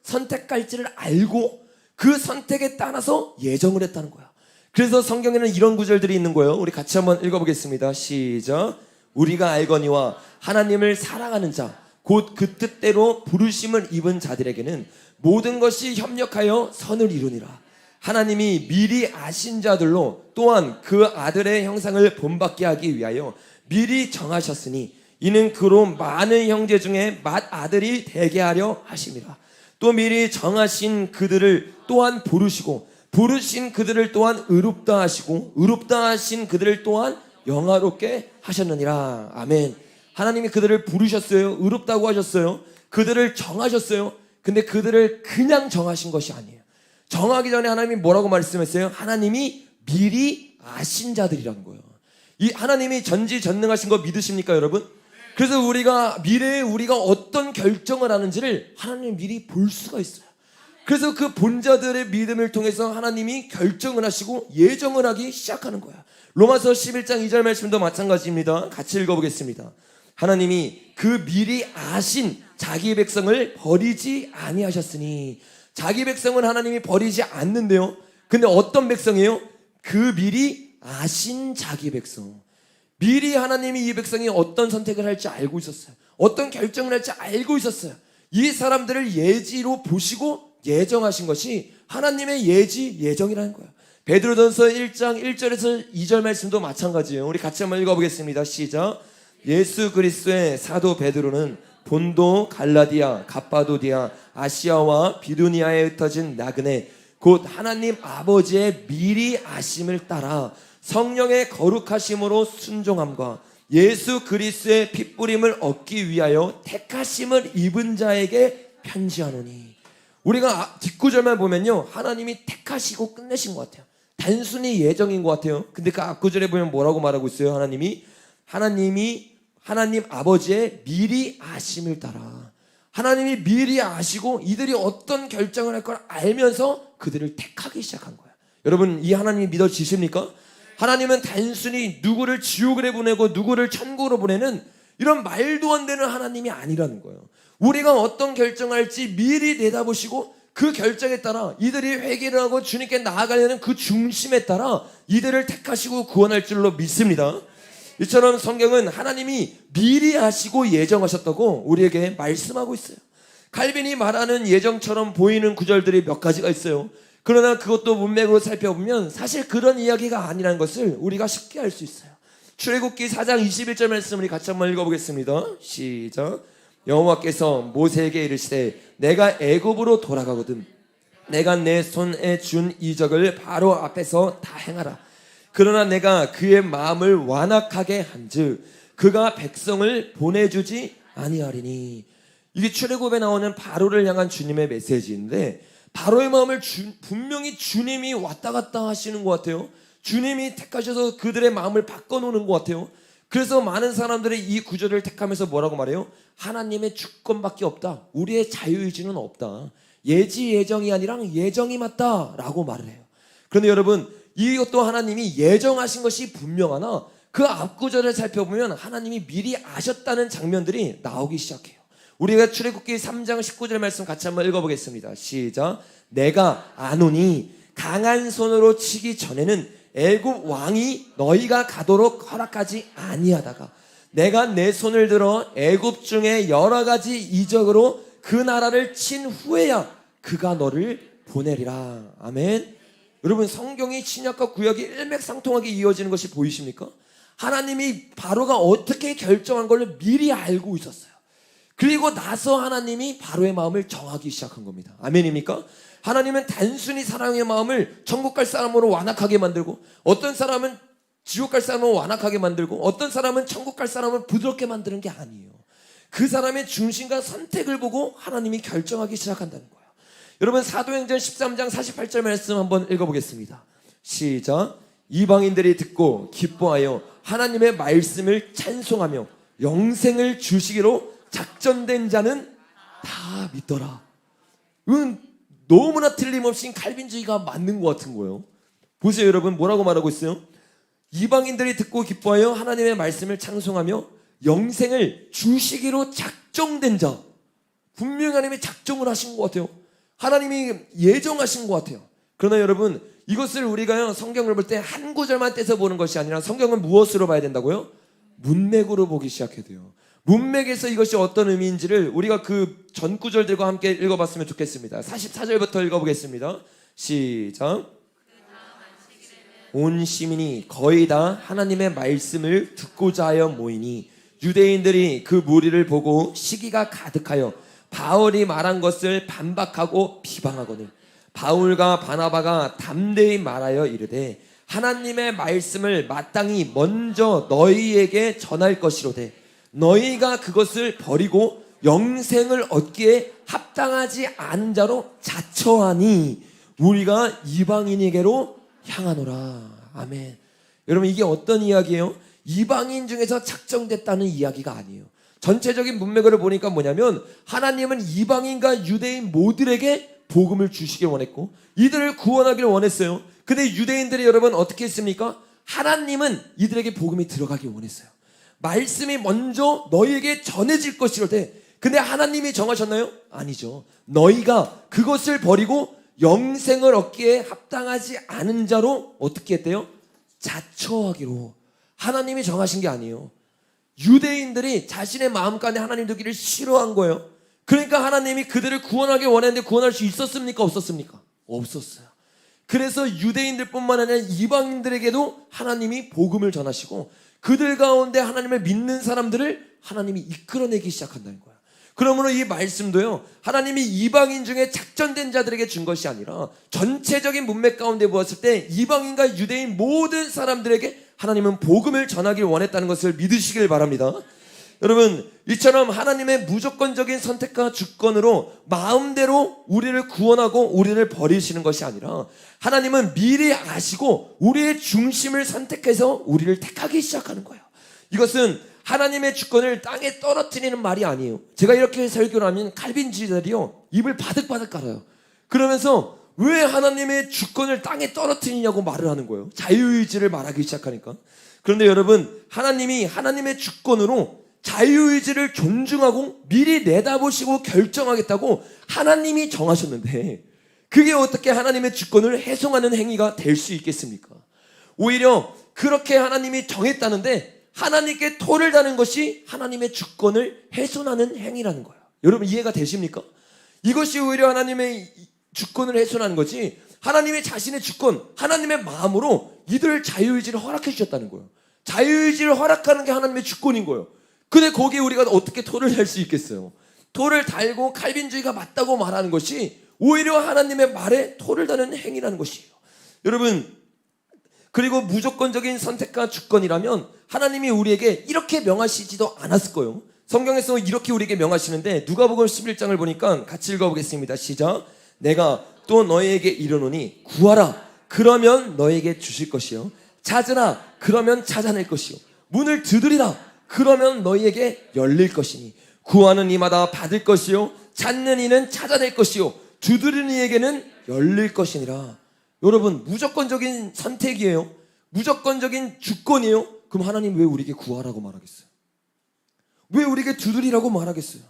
선택할지를 알고 그 선택에 따라서 예정을 했다는 거야. 그래서 성경에는 이런 구절들이 있는 거예요. 우리 같이 한번 읽어보겠습니다. 시작. 우리가 알거니와 하나님을 사랑하는 자 곧 그 뜻대로 부르심을 입은 자들에게는 모든 것이 협력하여 선을 이루니라. 하나님이 미리 아신 자들로 또한 그 아들의 형상을 본받게 하기 위하여 미리 정하셨으니 이는 그로 많은 형제 중에 맏아들이 되게 하려 하심이라. 또 미리 정하신 그들을 또한 부르시고 부르신 그들을 또한 의롭다 하시고 의롭다 하신 그들을 또한 영화롭게 하셨느니라. 아멘. 하나님이 그들을 부르셨어요. 의롭다고 하셨어요. 그들을 정하셨어요. 근데 그들을 그냥 정하신 것이 아니에요. 정하기 전에 하나님이 뭐라고 말씀했어요? 하나님이 미리 아신 자들이라는 거예요. 이 하나님이 전지전능하신 거 믿으십니까, 여러분? 그래서 우리가 미래에 우리가 어떤 결정을 하는지를 하나님이 미리 볼 수가 있어요. 그래서 그 본자들의 믿음을 통해서 하나님이 결정을 하시고 예정을 하기 시작하는 거야. 로마서 11장 2절 말씀도 마찬가지입니다. 같이 읽어보겠습니다. 하나님이 그 미리 아신 자기 백성을 버리지 아니하셨으니, 자기 백성은 하나님이 버리지 않는데요. 근데 어떤 백성이에요? 그 미리 아신 자기 백성. 미리 하나님이 이 백성이 어떤 선택을 할지 알고 있었어요. 어떤 결정을 할지 알고 있었어요. 이 사람들을 예지로 보시고 예정하신 것이 하나님의 예정이라는 거예요. 베드로전서 1장 1절에서 2절 말씀도 마찬가지예요. 우리 같이 한번 읽어보겠습니다. 시작. 예수 그리스도의 사도 베드로는 본도, 갈라디아, 갑바도디아, 아시아와 비두니아에 흩어진 나그네 곧 하나님 아버지의 미리 아심을 따라 성령의 거룩하심으로 순종함과 예수 그리스도의 핏부림을 얻기 위하여 택하심을 입은 자에게 편지하노니. 우리가 뒷구절만 보면요, 하나님이 택하시고 끝내신 것 같아요. 단순히 예정인 것 같아요. 근데 그 앞구절에 보면 뭐라고 말하고 있어요? 하나님 아버지의 미리 아심을 따라. 하나님이 미리 아시고 이들이 어떤 결정을 할 걸 알면서 그들을 택하기 시작한 거예요. 여러분, 이 하나님이 믿어지십니까? 하나님은 단순히 누구를 지옥에 보내고 누구를 천국으로 보내는 이런 말도 안 되는 하나님이 아니라는 거예요. 우리가 어떤 결정할지 미리 내다보시고 그 결정에 따라 이들이 회개를 하고 주님께 나아가려는 그 중심에 따라 이들을 택하시고 구원할 줄로 믿습니다. 이처럼 성경은 하나님이 미리 아시고 예정하셨다고 우리에게 말씀하고 있어요. 칼빈이 말하는 예정처럼 보이는 구절들이 몇 가지가 있어요. 그러나 그것도 문맥으로 살펴보면 사실 그런 이야기가 아니라는 것을 우리가 쉽게 알 수 있어요. 출애굽기 4장 21절 말씀 우리 같이 한번 읽어보겠습니다. 시작. 여호와께서 모세에게 이르시되 내가 애굽으로 돌아가거든 내가 내 손에 준 이적을 바로 앞에서 다 행하라. 그러나 내가 그의 마음을 완악하게 한즉 그가 백성을 보내주지 아니하리니. 이게 출애굽에 나오는 바로를 향한 주님의 메시지인데 바로의 마음을 분명히 주님이 왔다 갔다 하시는 것 같아요. 주님이 택하셔서 그들의 마음을 바꿔놓는 것 같아요. 그래서 많은 사람들이 이 구절을 택하면서 뭐라고 말해요? 하나님의 주권밖에 없다. 우리의 자유의지는 없다. 예지 예정이 아니라 예정이 맞다 라고 말을 해요. 그런데 여러분, 이것도 하나님이 예정하신 것이 분명하나 그 앞구절을 살펴보면 하나님이 미리 아셨다는 장면들이 나오기 시작해요. 우리가 출애굽기 3장 19절 말씀 같이 한번 읽어보겠습니다. 시작. 내가 아노니 강한 손으로 치기 전에는 애굽 왕이 너희가 가도록 허락하지 아니하다가 내가 내 손을 들어 애굽 중에 여러 가지 이적으로 그 나라를 친 후에야 그가 너를 보내리라. 아멘. 여러분, 성경이 신약과 구약이 일맥상통하게 이어지는 것이 보이십니까? 하나님이 바로가 어떻게 결정한 걸 미리 알고 있었어요. 그리고 나서 하나님이 바로의 마음을 정하기 시작한 겁니다. 아멘입니까? 하나님은 단순히 사랑의 마음을 천국 갈 사람으로 완악하게 만들고 어떤 사람은 지옥 갈 사람으로 완악하게 만들고 어떤 사람은 천국 갈 사람을 부드럽게 만드는 게 아니에요. 그 사람의 중심과 선택을 보고 하나님이 결정하기 시작한다는 거예요. 여러분, 사도행전 13장 48절 말씀 한번 읽어보겠습니다. 시작. 이방인들이 듣고 기뻐하여 하나님의 말씀을 찬송하며 영생을 주시기로 작정된 자는 다 믿더라. 너무나 틀림없이 칼빈주의가 맞는 것 같은 거예요. 보세요, 여러분, 뭐라고 말하고 있어요? 이방인들이 듣고 기뻐하여 하나님의 말씀을 찬송하며 영생을 주시기로 작정된 자. 분명히 하나님이 작정을 하신 것 같아요. 하나님이 예정하신 것 같아요. 그러나 여러분, 이것을 우리가 성경을 볼 때 한 구절만 떼서 보는 것이 아니라 성경은 무엇으로 봐야 된다고요? 문맥으로 보기 시작해야 돼요. 문맥에서 이것이 어떤 의미인지를 우리가 그 전 구절들과 함께 읽어봤으면 좋겠습니다. 44절부터 읽어보겠습니다. 시작. 온 시민이 거의 다 하나님의 말씀을 듣고자 하여 모이니 유대인들이 그 무리를 보고 시기가 가득하여 바울이 말한 것을 반박하고 비방하거늘 바울과 바나바가 담대히 말하여 이르되 하나님의 말씀을 마땅히 먼저 너희에게 전할 것이로되 너희가 그것을 버리고 영생을 얻기에 합당하지 않은 자로 자처하니 우리가 이방인에게로 향하노라. 아멘. 여러분, 이게 어떤 이야기예요? 이방인 중에서 작정됐다는 이야기가 아니에요. 전체적인 문맥을 보니까 뭐냐면 하나님은 이방인과 유대인 모두에게 복음을 주시길 원했고 이들을 구원하기를 원했어요. 근데 유대인들이 여러분 어떻게 했습니까? 하나님은 이들에게 복음이 들어가길 원했어요. 말씀이 먼저 너희에게 전해질 것이로되 근데 하나님이 정하셨나요? 아니죠. 너희가 그것을 버리고 영생을 얻기에 합당하지 않은 자로 어떻게 했대요? 자처하기로. 하나님이 정하신 게 아니에요. 유대인들이 자신의 마음 가운데 하나님 두기를 싫어한 거예요. 그러니까 하나님이 그들을 구원하기 원했는데 구원할 수 있었습니까? 없었습니까? 없었어요. 그래서 유대인들뿐만 아니라 이방인들에게도 하나님이 복음을 전하시고 그들 가운데 하나님을 믿는 사람들을 하나님이 이끌어내기 시작한다는 거예요. 그러므로 이 말씀도요, 하나님이 이방인 중에 작정된 자들에게 준 것이 아니라 전체적인 문맥 가운데 보았을 때 이방인과 유대인 모든 사람들에게 하나님은 복음을 전하길 원했다는 것을 믿으시길 바랍니다. 여러분, 이처럼 하나님의 무조건적인 선택과 주권으로 마음대로 우리를 구원하고 우리를 버리시는 것이 아니라 하나님은 미리 아시고 우리의 중심을 선택해서 우리를 택하기 시작하는 거예요. 이것은 하나님의 주권을 땅에 떨어뜨리는 말이 아니에요. 제가 이렇게 설교를 하면 칼빈주의자들이요 입을 바득바득 깔아요. 그러면서 왜 하나님의 주권을 땅에 떨어뜨리냐고 말을 하는 거예요. 자유의지를 말하기 시작하니까. 그런데 여러분, 하나님이 하나님의 주권으로 자유의지를 존중하고 미리 내다보시고 결정하겠다고 하나님이 정하셨는데, 그게 어떻게 하나님의 주권을 훼손하는 행위가 될 수 있겠습니까? 오히려 그렇게 하나님이 정했다는데 하나님께 토를 다는 것이 하나님의 주권을 훼손하는 행위라는 거예요. 여러분, 이해가 되십니까? 이것이 오히려 하나님의 주권을 훼손하는 거지, 하나님의 자신의 주권, 하나님의 마음으로 이들 자유의지를 허락해 주셨다는 거예요. 자유의지를 허락하는 게 하나님의 주권인 거예요. 근데 거기에 우리가 어떻게 토를 달 수 있겠어요? 토를 달고 칼빈주의가 맞다고 말하는 것이 오히려 하나님의 말에 토를 다는 행위라는 것이에요. 여러분, 그리고 무조건적인 선택과 주권이라면 하나님이 우리에게 이렇게 명하시지도 않았을 거예요. 성경에서 이렇게 우리에게 명하시는데, 누가복음 11장을 보니까 같이 읽어보겠습니다. 시작. 내가 또 너희에게 이르노니 구하라, 그러면 너희에게 주실 것이요, 찾으라, 그러면 찾아낼 것이요, 문을 두드리라, 그러면 너희에게 열릴 것이니, 구하는 이마다 받을 것이요, 찾는 이는 찾아낼 것이요, 두드리는 이에게는 열릴 것이니라. 여러분, 무조건적인 선택이에요. 무조건적인 주권이에요. 그럼 하나님 왜 우리에게 구하라고 말하겠어요? 왜 우리에게 두드리라고 말하겠어요?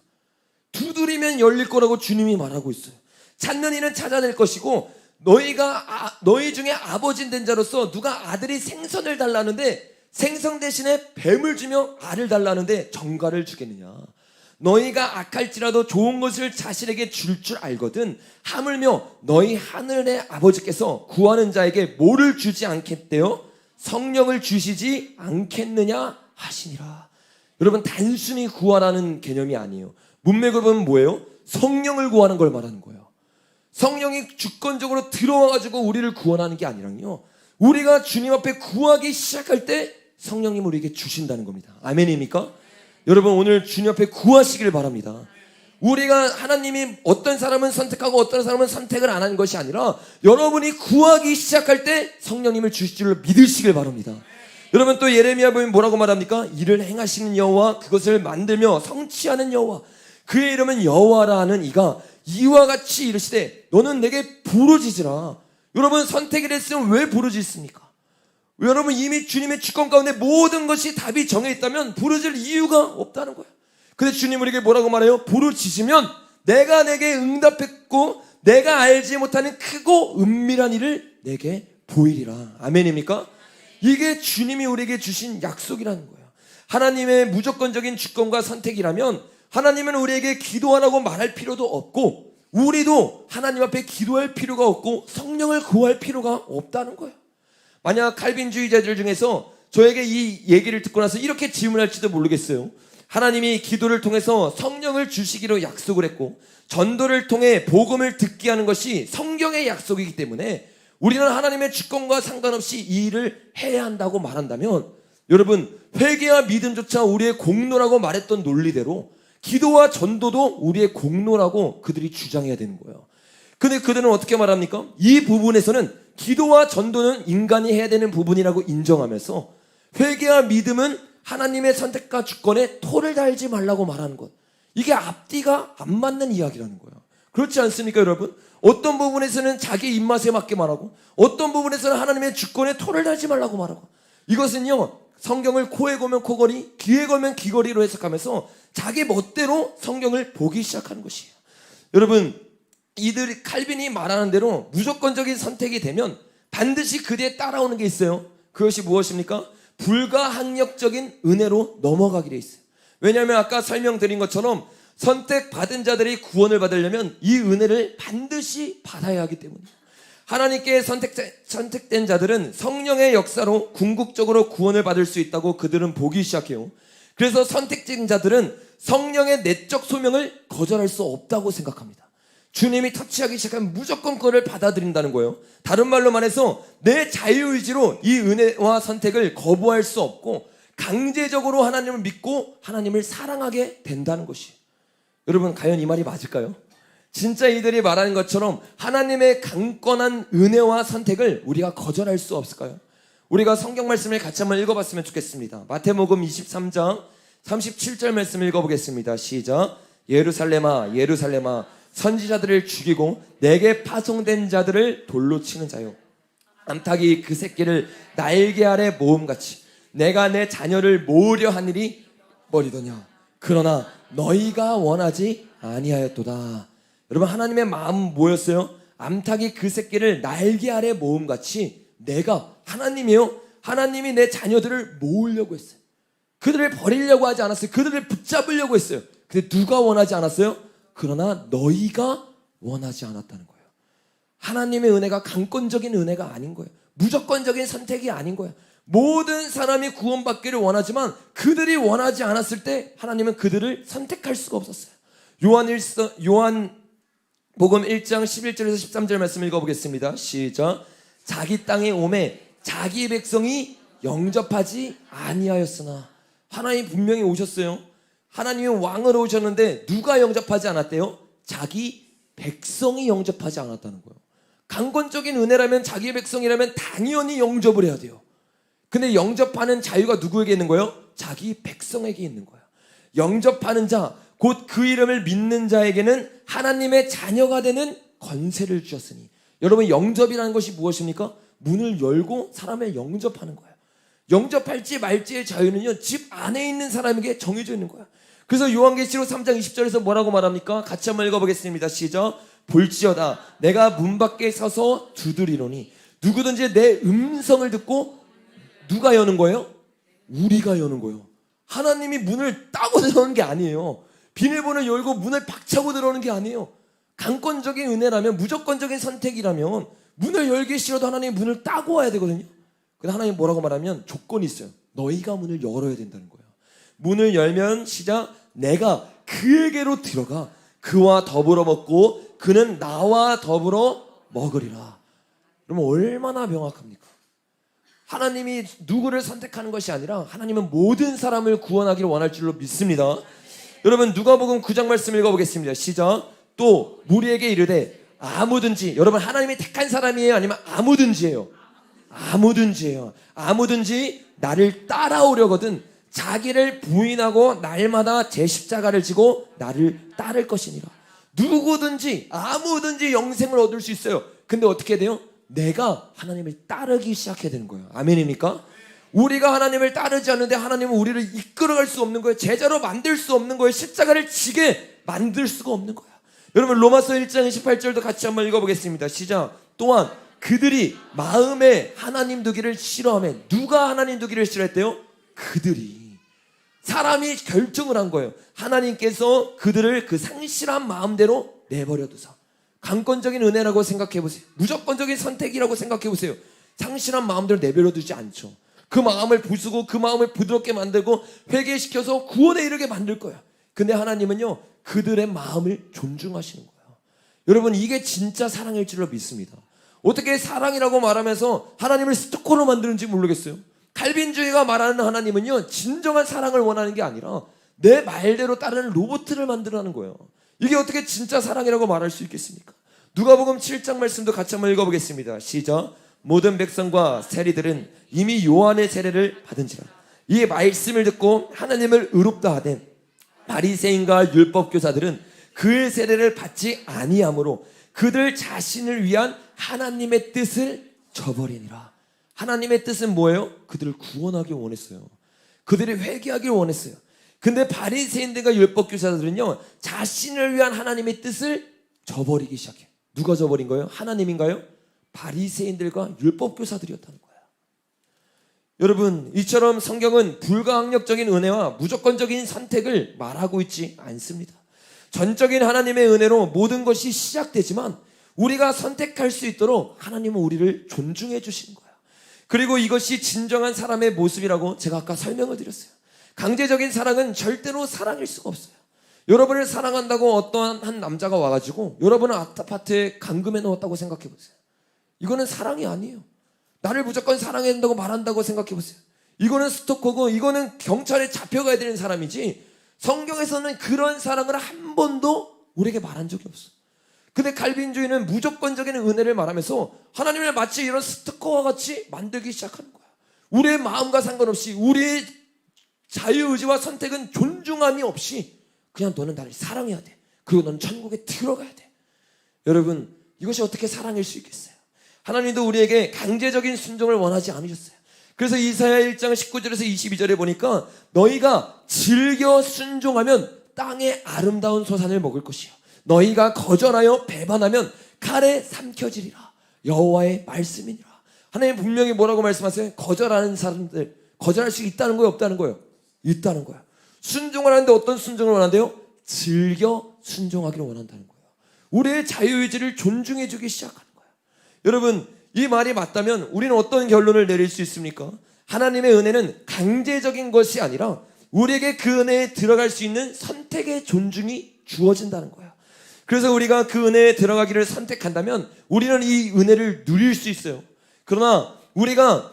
두드리면 열릴 거라고 주님이 말하고 있어요. 찾는 이는 찾아낼 것이고, 너희 중에 아버지 된 자로서 누가 아들이 생선을 달라는데 생선 대신에 뱀을 주며 알을 달라는데 정갈을 주겠느냐? 너희가 악할지라도 좋은 것을 자신에게 줄 알거든 하물며 너희 하늘의 아버지께서 구하는 자에게 뭐를 주지 않겠대요? 성령을 주시지 않겠느냐 하시니라. 여러분, 단순히 구하라는 개념이 아니에요. 문맥을 보면 뭐예요? 성령을 구하는 걸 말하는 거예요. 성령이 주권적으로 들어와가지고 우리를 구원하는 게 아니라요, 우리가 주님 앞에 구하기 시작할 때 성령님 우리에게 주신다는 겁니다. 아멘입니까? 여러분, 오늘 주님 앞에 구하시길 바랍니다. 우리가, 하나님이 어떤 사람은 선택하고 어떤 사람은 선택을 안 하는 것이 아니라 여러분이 구하기 시작할 때 성령님을 주실 줄로 믿으시길 바랍니다. 여러분, 또 예레미야 보면 뭐라고 말합니까? 이를 행하시는 여호와, 그것을 만들며 성취하는 여호와, 그의 이름은 여호와라 하는 이가 이와 같이 이르시되 너는 내게 부르짖으라. 여러분, 선택을 했으면 왜 부르짖습니까? 여러분, 이미 주님의 주권 가운데 모든 것이 답이 정해 있다면 부르짖을 이유가 없다는 거예요. 근데 주님 우리에게 뭐라고 말해요? 부르짖으면 내가 내게 응답했고 내가 알지 못하는 크고 은밀한 일을 내게 보이리라. 아멘입니까? 이게 주님이 우리에게 주신 약속이라는 거예요. 하나님의 무조건적인 주권과 선택이라면 하나님은 우리에게 기도하라고 말할 필요도 없고, 우리도 하나님 앞에 기도할 필요가 없고 성령을 구할 필요가 없다는 거예요. 만약 칼빈주의자들 중에서 저에게 이 얘기를 듣고 나서 이렇게 질문할지도 모르겠어요. 하나님이 기도를 통해서 성령을 주시기로 약속을 했고 전도를 통해 복음을 듣게 하는 것이 성경의 약속이기 때문에 우리는 하나님의 주권과 상관없이 이 일을 해야 한다고 말한다면, 여러분, 회개와 믿음조차 우리의 공로라고 말했던 논리대로 기도와 전도도 우리의 공로라고 그들이 주장해야 되는 거예요. 근데 그들은 어떻게 말합니까? 이 부분에서는 기도와 전도는 인간이 해야 되는 부분이라고 인정하면서 회개와 믿음은 하나님의 선택과 주권에 토를 달지 말라고 말하는 것, 이게 앞뒤가 안 맞는 이야기라는 거예요. 그렇지 않습니까, 여러분? 어떤 부분에서는 자기 입맛에 맞게 말하고 어떤 부분에서는 하나님의 주권에 토를 달지 말라고 말하고, 이것은요, 성경을 코에 걸면 코걸이, 귀에 걸면 귀걸이로 해석하면서 자기 멋대로 성경을 보기 시작하는 것이에요. 여러분, 이들 칼빈이 말하는 대로 무조건적인 선택이 되면 반드시 그 뒤에 따라오는 게 있어요. 그것이 무엇입니까? 불가항력적인 은혜로 넘어가게 돼 있어요. 왜냐하면 아까 설명드린 것처럼 선택받은 자들이 구원을 받으려면 이 은혜를 반드시 받아야 하기 때문이에요. 하나님께 선택된 자들은 성령의 역사로 궁극적으로 구원을 받을 수 있다고 그들은 보기 시작해요. 그래서 선택된 자들은 성령의 내적 소명을 거절할 수 없다고 생각합니다. 주님이 터치하기 시작하면 무조건 그걸 받아들인다는 거예요. 다른 말로 말해서 내 자유의지로 이 은혜와 선택을 거부할 수 없고 강제적으로 하나님을 믿고 하나님을 사랑하게 된다는 것이에요. 여러분, 과연 이 말이 맞을까요? 진짜 이들이 말하는 것처럼 하나님의 강권한 은혜와 선택을 우리가 거절할 수 없을까요? 우리가 성경 말씀을 같이 한번 읽어봤으면 좋겠습니다. 마태복음 23장 37절 말씀 읽어보겠습니다. 시작. 예루살렘아 예루살렘아 선지자들을 죽이고 내게 파송된 자들을 돌로 치는 자요, 암탉이 그 새끼를 날개 아래 모음같이 내가 내 자녀를 모으려 하니리 버리더냐. 그러나 너희가 원하지 아니하였도다. 여러분, 하나님의 마음은 뭐였어요? 암탉이 그 새끼를 날개 아래 모음같이 내가, 하나님이요, 하나님이 내 자녀들을 모으려고 했어요. 그들을 버리려고 하지 않았어요. 그들을 붙잡으려고 했어요. 근데 누가 원하지 않았어요? 그러나 너희가 원하지 않았다는 거예요. 하나님의 은혜가 강권적인 은혜가 아닌 거예요. 무조건적인 선택이 아닌 거예요. 모든 사람이 구원받기를 원하지만 그들이 원하지 않았을 때 하나님은 그들을 선택할 수가 없었어요. 요한복음 1장 11절에서 13절 말씀 읽어보겠습니다. 시작. 자기 땅에 오매 자기 백성이 영접하지 아니하였으나. 하나님 분명히 오셨어요. 하나님이 왕으로 오셨는데 누가 영접하지 않았대요? 자기 백성이 영접하지 않았다는 거예요. 강권적인 은혜라면, 자기 백성이라면 당연히 영접을 해야 돼요. 근데 영접하는 자유가 누구에게 있는 거예요? 자기 백성에게 있는 거예요. 영접하는 자, 곧 그 이름을 믿는 자에게는 하나님의 자녀가 되는 권세를 주셨으니. 여러분, 영접이라는 것이 무엇입니까? 문을 열고 사람을 영접하는 거예요. 영접할지 말지의 자유는요, 집 안에 있는 사람에게 정해져 있는 거예요. 그래서 요한계시록 3장 20절에서 뭐라고 말합니까? 같이 한번 읽어보겠습니다. 시작. 볼지어다 내가 문 밖에 서서 두드리노니 누구든지 내 음성을 듣고 누가 여는 거예요? 우리가 여는 거예요. 하나님이 문을 따고 들어오는 게 아니에요. 비밀번호를 열고 문을 박차고 들어오는 게 아니에요. 강권적인 은혜라면, 무조건적인 선택이라면 문을 열기 싫어도 하나님이 문을 따고 와야 되거든요. 근데 하나님 뭐라고 말하면 조건이 있어요. 너희가 문을 열어야 된다는 거예요. 문을 열면 시작. 내가 그에게로 들어가 그와 더불어 먹고 그는 나와 더불어 먹으리라. 그러면 얼마나 명확합니까? 하나님이 누구를 선택하는 것이 아니라 하나님은 모든 사람을 구원하기를 원할 줄로 믿습니다. 여러분, 누가복음 9장 말씀 읽어보겠습니다. 시작. 또 무리에게 이르되 아무든지, 여러분 하나님이 택한 사람이에요? 아니면 아무든지예요? 아무든지예요. 아무든지 나를 따라오려거든 자기를 부인하고 날마다 제 십자가를 지고 나를 따를 것이니라. 누구든지 아무든지 영생을 얻을 수 있어요. 근데 어떻게 돼요? 내가 하나님을 따르기 시작해야 되는 거예요. 아멘입니까? 우리가 하나님을 따르지 않는데 하나님은 우리를 이끌어갈 수 없는 거예요. 제자로 만들 수 없는 거예요. 십자가를 지게 만들 수가 없는 거예요. 여러분, 로마서 1장 28절도 같이 한번 읽어보겠습니다. 시작. 또한 그들이 마음에 하나님 두기를 싫어하며. 누가 하나님 두기를 싫어했대요? 그들이. 사람이 결정을 한 거예요. 하나님께서 그들을 그 상실한 마음대로 내버려 두사. 강권적인 은혜라고 생각해 보세요. 무조건적인 선택이라고 생각해 보세요. 상실한 마음대로 내버려 두지 않죠. 그 마음을 부수고 그 마음을 부드럽게 만들고 회개시켜서 구원에 이르게 만들 거예요. 근데 하나님은요, 그들의 마음을 존중하시는 거예요. 여러분, 이게 진짜 사랑일 줄로 믿습니다. 어떻게 사랑이라고 말하면서 하나님을 스토커로 만드는지 모르겠어요. 칼빈주의가 말하는 하나님은요, 진정한 사랑을 원하는 게 아니라 내 말대로 따르는 로봇을 만들라는 거예요. 이게 어떻게 진짜 사랑이라고 말할 수 있겠습니까? 누가복음 7장 말씀도 같이 한번 읽어보겠습니다. 시작. 모든 백성과 세리들은 이미 요한의 세례를 받은지라. 이 말씀을 듣고 하나님을 의롭다 하되 바리새인과 율법교사들은 그의 세례를 받지 아니하므로 그들 자신을 위한 하나님의 뜻을 저버리니라. 하나님의 뜻은 뭐예요? 그들을 구원하기 원했어요. 그들이 회개하길 원했어요. 근데 바리새인들과 율법교사들은요, 자신을 위한 하나님의 뜻을 저버리기 시작해요. 누가 저버린 거예요? 하나님인가요? 바리새인들과 율법교사들이었다는 거예요. 여러분, 이처럼 성경은 불가항력적인 은혜와 무조건적인 선택을 말하고 있지 않습니다. 전적인 하나님의 은혜로 모든 것이 시작되지만 우리가 선택할 수 있도록 하나님은 우리를 존중해 주시는 거예요. 그리고 이것이 진정한 사람의 모습이라고 제가 아까 설명을 드렸어요. 강제적인 사랑은 절대로 사랑일 수가 없어요. 여러분을 사랑한다고 어떠한 한 남자가 와가지고 여러분을 아파트에 감금해 놓았다고 생각해 보세요. 이거는 사랑이 아니에요. 나를 무조건 사랑해야 된다고 말한다고 생각해 보세요. 이거는 스토커고 이거는 경찰에 잡혀가야 되는 사람이지, 성경에서는 그런 사랑을 한 번도 우리에게 말한 적이 없어. 근데 칼빈주의는 무조건적인 은혜를 말하면서 하나님을 마치 이런 스토커와 같이 만들기 시작하는 거야. 우리의 마음과 상관없이, 우리의 자유의지와 선택은 존중함이 없이 그냥 너는 나를 사랑해야 돼. 그리고 너는 천국에 들어가야 돼. 여러분, 이것이 어떻게 사랑일 수 있겠어요? 하나님도 우리에게 강제적인 순종을 원하지 않으셨어요. 그래서 이사야 1장 19절에서 22절에 보니까 너희가 즐겨 순종하면 땅의 아름다운 소산을 먹을 것이요 너희가 거절하여 배반하면 칼에 삼켜지리라. 여호와의 말씀이니라. 하나님 분명히 뭐라고 말씀하세요? 거절하는 사람들, 거절할 수 있다는 거예요, 없다는 거예요? 있다는 거예요. 순종을 하는데 어떤 순종을 원한대요? 즐겨 순종하기를 원한다는 거예요. 우리의 자유의지를 존중해 주기 시작하는 거예요. 여러분, 이 말이 맞다면 우리는 어떤 결론을 내릴 수 있습니까? 하나님의 은혜는 강제적인 것이 아니라 우리에게 그 은혜에 들어갈 수 있는 선택의 존중이 주어진다는 거예요. 그래서 우리가 그 은혜에 들어가기를 선택한다면 우리는 이 은혜를 누릴 수 있어요. 그러나 우리가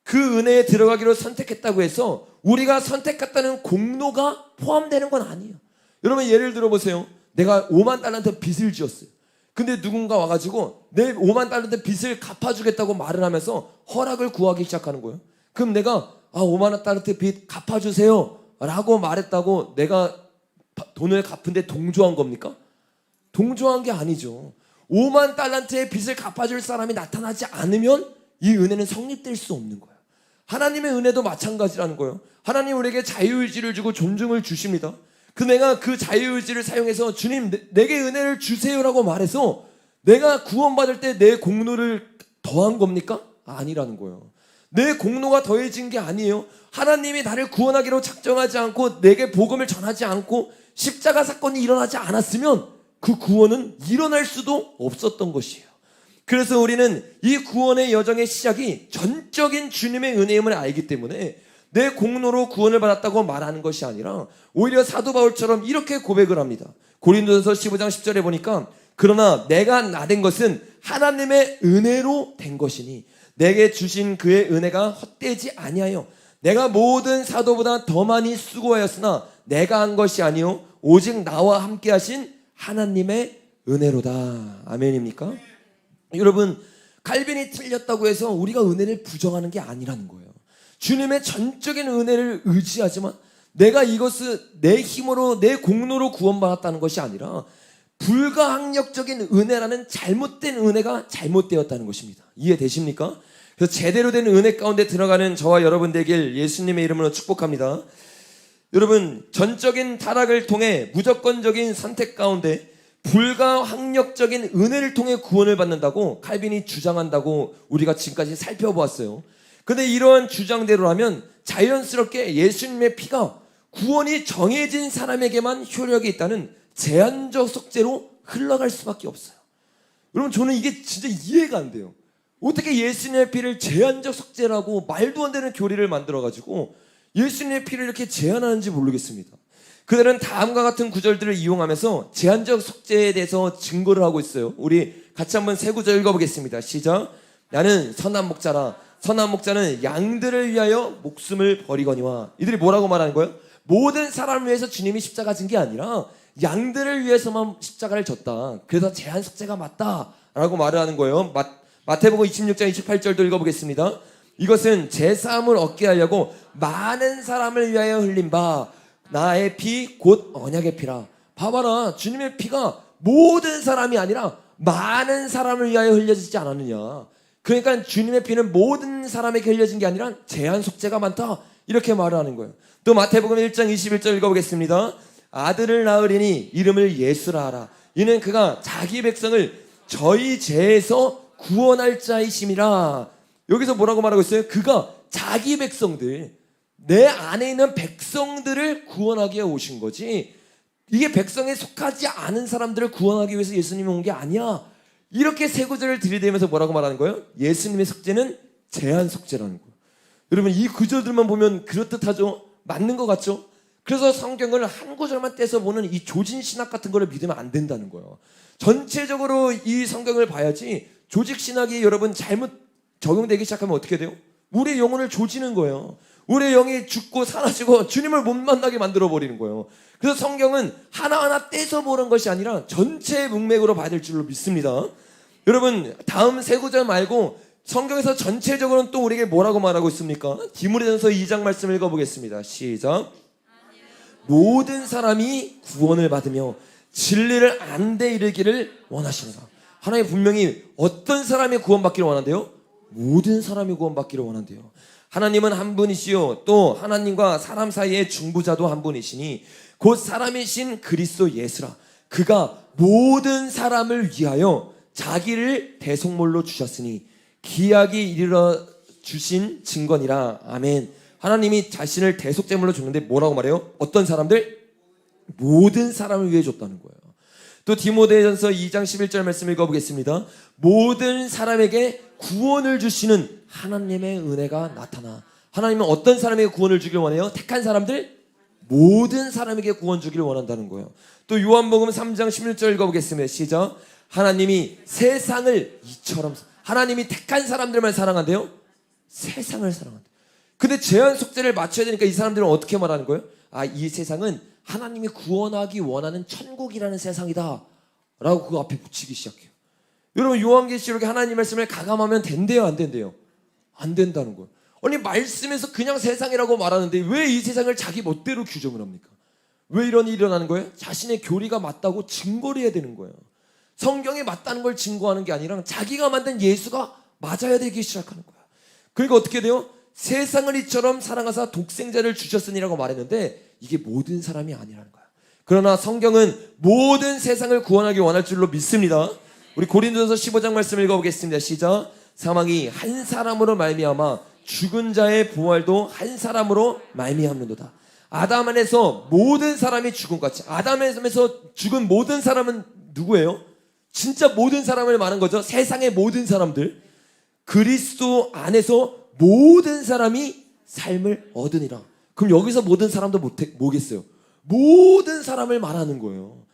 그 은혜에 들어가기로 선택했다고 해서 우리가 선택했다는 공로가 포함되는 건 아니에요. 여러분, 예를 들어보세요. 내가 5만 달란트 빚을 지었어요. 근데 누군가 와가지고 내 5만 달란트 빚을 갚아주겠다고 말을 하면서 허락을 구하기 시작하는 거예요. 그럼 내가 5만 달란트 빚 갚아주세요 라고 말했다고 내가 돈을 갚은데 동조한 겁니까? 동조한 게 아니죠. 5만 달란트의 빚을 갚아줄 사람이 나타나지 않으면 이 은혜는 성립될 수 없는 거예요. 하나님의 은혜도 마찬가지라는 거예요. 하나님 우리에게 자유의지를 주고 존중을 주십니다. 내가 그 자유의지를 사용해서 주님 내게 은혜를 주세요라고 말해서 내가 구원받을 때 내 공로를 더한 겁니까? 아니라는 거예요. 내 공로가 더해진 게 아니에요. 하나님이 나를 구원하기로 작정하지 않고 내게 복음을 전하지 않고 십자가 사건이 일어나지 않았으면 그 구원은 일어날 수도 없었던 것이에요. 그래서 우리는 이 구원의 여정의 시작이 전적인 주님의 은혜임을 알기 때문에 내 공로로 구원을 받았다고 말하는 것이 아니라 오히려 사도 바울처럼 이렇게 고백을 합니다. 고린도전서 15장 10절에 보니까 그러나 내가 나된 것은 하나님의 은혜로 된 것이니 내게 주신 그의 은혜가 헛되지 아니하여 내가 모든 사도보다 더 많이 수고하였으나 내가 한 것이 아니요 오직 나와 함께 하신 하나님의 은혜로다. 아멘입니까? 여러분, 칼빈이 틀렸다고 해서 우리가 은혜를 부정하는 게 아니라는 거예요. 주님의 전적인 은혜를 의지하지만 내가 이것을 내 힘으로 내 공로로 구원받았다는 것이 아니라 불가항력적인 은혜라는 잘못된 은혜가 잘못되었다는 것입니다. 이해되십니까? 그래서 제대로 된 은혜 가운데 들어가는 저와 여러분 되길 예수님의 이름으로 축복합니다. 여러분, 전적인 타락을 통해 무조건적인 선택 가운데 불가항력적인 은혜를 통해 구원을 받는다고 칼빈이 주장한다고 우리가 지금까지 살펴보았어요. 근데 이러한 주장대로라면 자연스럽게 예수님의 피가 구원이 정해진 사람에게만 효력이 있다는 제한적 속죄로 흘러갈 수밖에 없어요. 여러분, 저는 이게 진짜 이해가 안 돼요. 어떻게 예수님의 피를 제한적 속죄라고 말도 안 되는 교리를 만들어가지고 예수님의 피를 이렇게 제한하는지 모르겠습니다. 그들은 다음과 같은 구절들을 이용하면서 제한적 속죄에 대해서 증거를 하고 있어요. 우리 같이 한번 세 구절 읽어보겠습니다. 시작. 나는 선한 목자라. 선한 목자는 양들을 위하여 목숨을 버리거니와. 이들이 뭐라고 말하는 거예요? 모든 사람을 위해서 주님이 십자가 진 게 아니라 양들을 위해서만 십자가를 졌다. 그래서 제한 속죄가 맞다라고 말을 하는 거예요. 마태복음 26장 28절도 읽어보겠습니다. 이것은 제사함을 얻게 하려고 많은 사람을 위하여 흘린 바 나의 피 곧 언약의 피라. 봐봐라, 주님의 피가 모든 사람이 아니라 많은 사람을 위하여 흘려지지 않았느냐. 그러니까 주님의 피는 모든 사람에게 흘려진 게 아니라 제한 속죄가 많다, 이렇게 말을 하는 거예요. 또 마태복음 1장 21절 읽어보겠습니다. 아들을 낳으리니 이름을 예수라 하라. 이는 그가 자기 백성을 저희 죄에서 구원할 자이심이라. 여기서 뭐라고 말하고 있어요? 그가 자기 백성들, 내 안에 있는 백성들을 구원하기 위해 오신 거지, 이게 백성에 속하지 않은 사람들을 구원하기 위해서 예수님이 온 게 아니야. 이렇게 세 구절을 들이대면서 뭐라고 말하는 거예요? 예수님의 속죄는 제한 속죄라는 거예요. 여러분, 이 구절들만 보면 그렇듯하죠? 맞는 것 같죠? 그래서 성경을 한 구절만 떼서 보는 이 조진신학 같은 거를 믿으면 안 된다는 거예요. 전체적으로 이 성경을 봐야지. 조직신학이 여러분 잘못 적용되기 시작하면 어떻게 돼요? 우리의 영혼을 조지는 거예요. 우리의 영이 죽고 사라지고 주님을 못 만나게 만들어버리는 거예요. 그래서 성경은 하나하나 떼서 보는 것이 아니라 전체의 문맥으로 봐야 될 줄로 믿습니다. 여러분, 다음 세 구절 말고 성경에서 전체적으로는 또 우리에게 뭐라고 말하고 있습니까? 디모데전서 2장 말씀을 읽어보겠습니다. 시작. 모든 사람이 구원을 받으며 진리를 아는 데 이르기를 원하시노라. 하나님 분명히 어떤 사람이 구원받기를 원한대요? 모든 사람이 구원받기를 원한대요. 하나님은 한 분이시요 또 하나님과 사람 사이의 중보자도 한 분이시니 곧 사람이신 그리스도 예수라. 그가 모든 사람을 위하여 자기를 대속물로 주셨으니 기약이 이르러 주신 증거니라. 아멘. 하나님이 자신을 대속제물로 줬는데 뭐라고 말해요? 어떤 사람들? 모든 사람을 위해 줬다는 거예요. 또 디모데전서 2장 11절 말씀 읽어보겠습니다. 모든 사람에게 구원을 주시는 하나님의 은혜가 나타나. 하나님은 어떤 사람에게 구원을 주길 원해요? 택한 사람들? 모든 사람에게 구원 주기를 원한다는 거예요. 또 요한복음 3장 16절 읽어보겠습니다. 시작. 하나님이 세상을 이처럼, 하나님이 택한 사람들만 사랑한대요? 세상을 사랑한대요. 근데 제한 속죄를 맞춰야 되니까 이 사람들은 어떻게 말하는 거예요? 아, 이 세상은 하나님이 구원하기 원하는 천국이라는 세상이다 라고 그 앞에 붙이기 시작해요. 여러분, 요한계시록에 하나님 말씀을 가감하면 된대요, 안 된대요? 안 된다는 거예요. 아니, 말씀에서 그냥 세상이라고 말하는데 왜 이 세상을 자기 멋대로 규정을 합니까? 왜 이런 일이 일어나는 거예요? 자신의 교리가 맞다고 증거를 해야 되는 거예요. 성경이 맞다는 걸 증거하는 게 아니라 자기가 만든 예수가 맞아야 되기 시작하는 거예요. 그러니까 어떻게 돼요? 세상을 이처럼 사랑하사 독생자를 주셨으니라고 말했는데 이게 모든 사람이 아니라는 거예요. 그러나 성경은 모든 세상을 구원하기 원할 줄로 믿습니다. 우리 고린도전서 15장 말씀 읽어보겠습니다. 시작. 사망이 한 사람으로 말미암아 죽은 자의 부활도 한 사람으로 말미암는도다. 아담 안에서 모든 사람이 죽은 것 같이, 아담에서 죽은 모든 사람은 누구예요? 진짜 모든 사람을 말한 거죠. 세상의 모든 사람들. 그리스도 안에서 모든 사람이 삶을 얻으니라. 그럼 여기서 모든 사람도 뭐겠어요? 모든 사람을 말하는 거예요.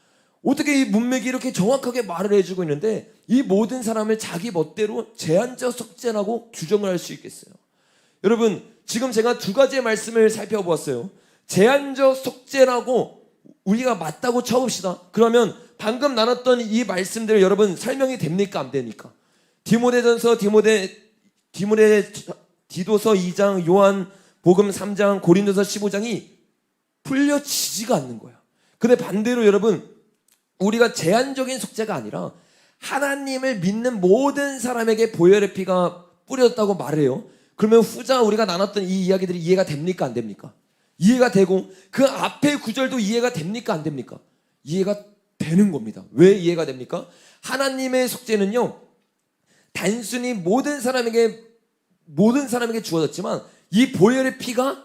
어떻게 이 문맥이 이렇게 정확하게 말을 해주고 있는데 이 모든 사람을 자기 멋대로 제한적 속죄라고 규정을 할 수 있겠어요? 여러분, 지금 제가 두 가지의 말씀을 살펴보았어요. 제한적 속죄라고 우리가 맞다고 쳐봅시다. 그러면 방금 나눴던 이 말씀들 여러분 설명이 됩니까? 안 됩니까? 디모데전서, 디도서 2장, 요한복음 3장, 고린도서 15장이 풀려지지가 않는 거예요. 근데 반대로 여러분, 우리가 제한적인 속죄가 아니라 하나님을 믿는 모든 사람에게 보혈의 피가 뿌려졌다고 말해요. 그러면 후자 우리가 나눴던 이 이야기들이 이해가 됩니까? 안 됩니까? 이해가 되고 그 앞의 구절도 이해가 됩니까? 안 됩니까? 이해가 되는 겁니다. 왜 이해가 됩니까? 하나님의 속죄는요, 단순히 모든 사람에게 주어졌지만 이 보혈의 피가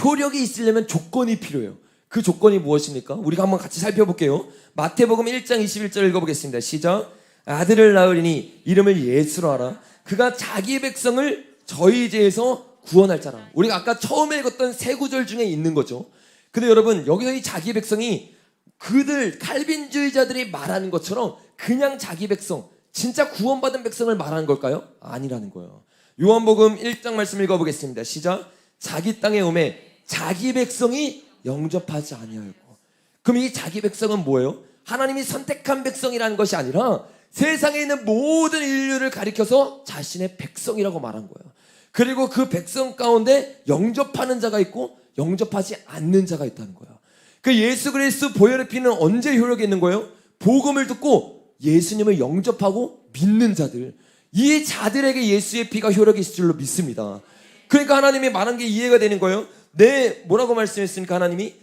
효력이 있으려면 조건이 필요해요. 그 조건이 무엇입니까? 우리가 한번 같이 살펴볼게요. 마태복음 1장 21절 읽어보겠습니다. 시작. 아들을 낳으리니 이름을 예수로 하라. 그가 자기 백성을 저희 죄에서 구원할 자라. 우리가 아까 처음에 읽었던 세 구절 중에 있는 거죠. 근데 여러분, 여기서 이 자기 백성이 그들 칼빈주의자들이 말하는 것처럼 그냥 자기 백성, 진짜 구원받은 백성을 말하는 걸까요? 아니라는 거예요. 요한복음 1장 말씀 읽어보겠습니다. 시작. 자기 땅에 오매 자기 백성이 영접하지 아니하였고. 그럼 이 자기 백성은 뭐예요? 하나님이 선택한 백성이라는 것이 아니라 세상에 있는 모든 인류를 가리켜서 자신의 백성이라고 말한 거예요. 그리고 그 백성 가운데 영접하는 자가 있고 영접하지 않는 자가 있다는 거예요. 그 예수 그리스도 보혈의 피는 언제 효력이 있는 거예요? 복음을 듣고 예수님을 영접하고 믿는 자들, 이 자들에게 예수의 피가 효력이 있을 줄로 믿습니다. 그러니까 하나님이 말한 게 이해가 되는 거예요. 뭐라고 말씀했습니까? 하나님이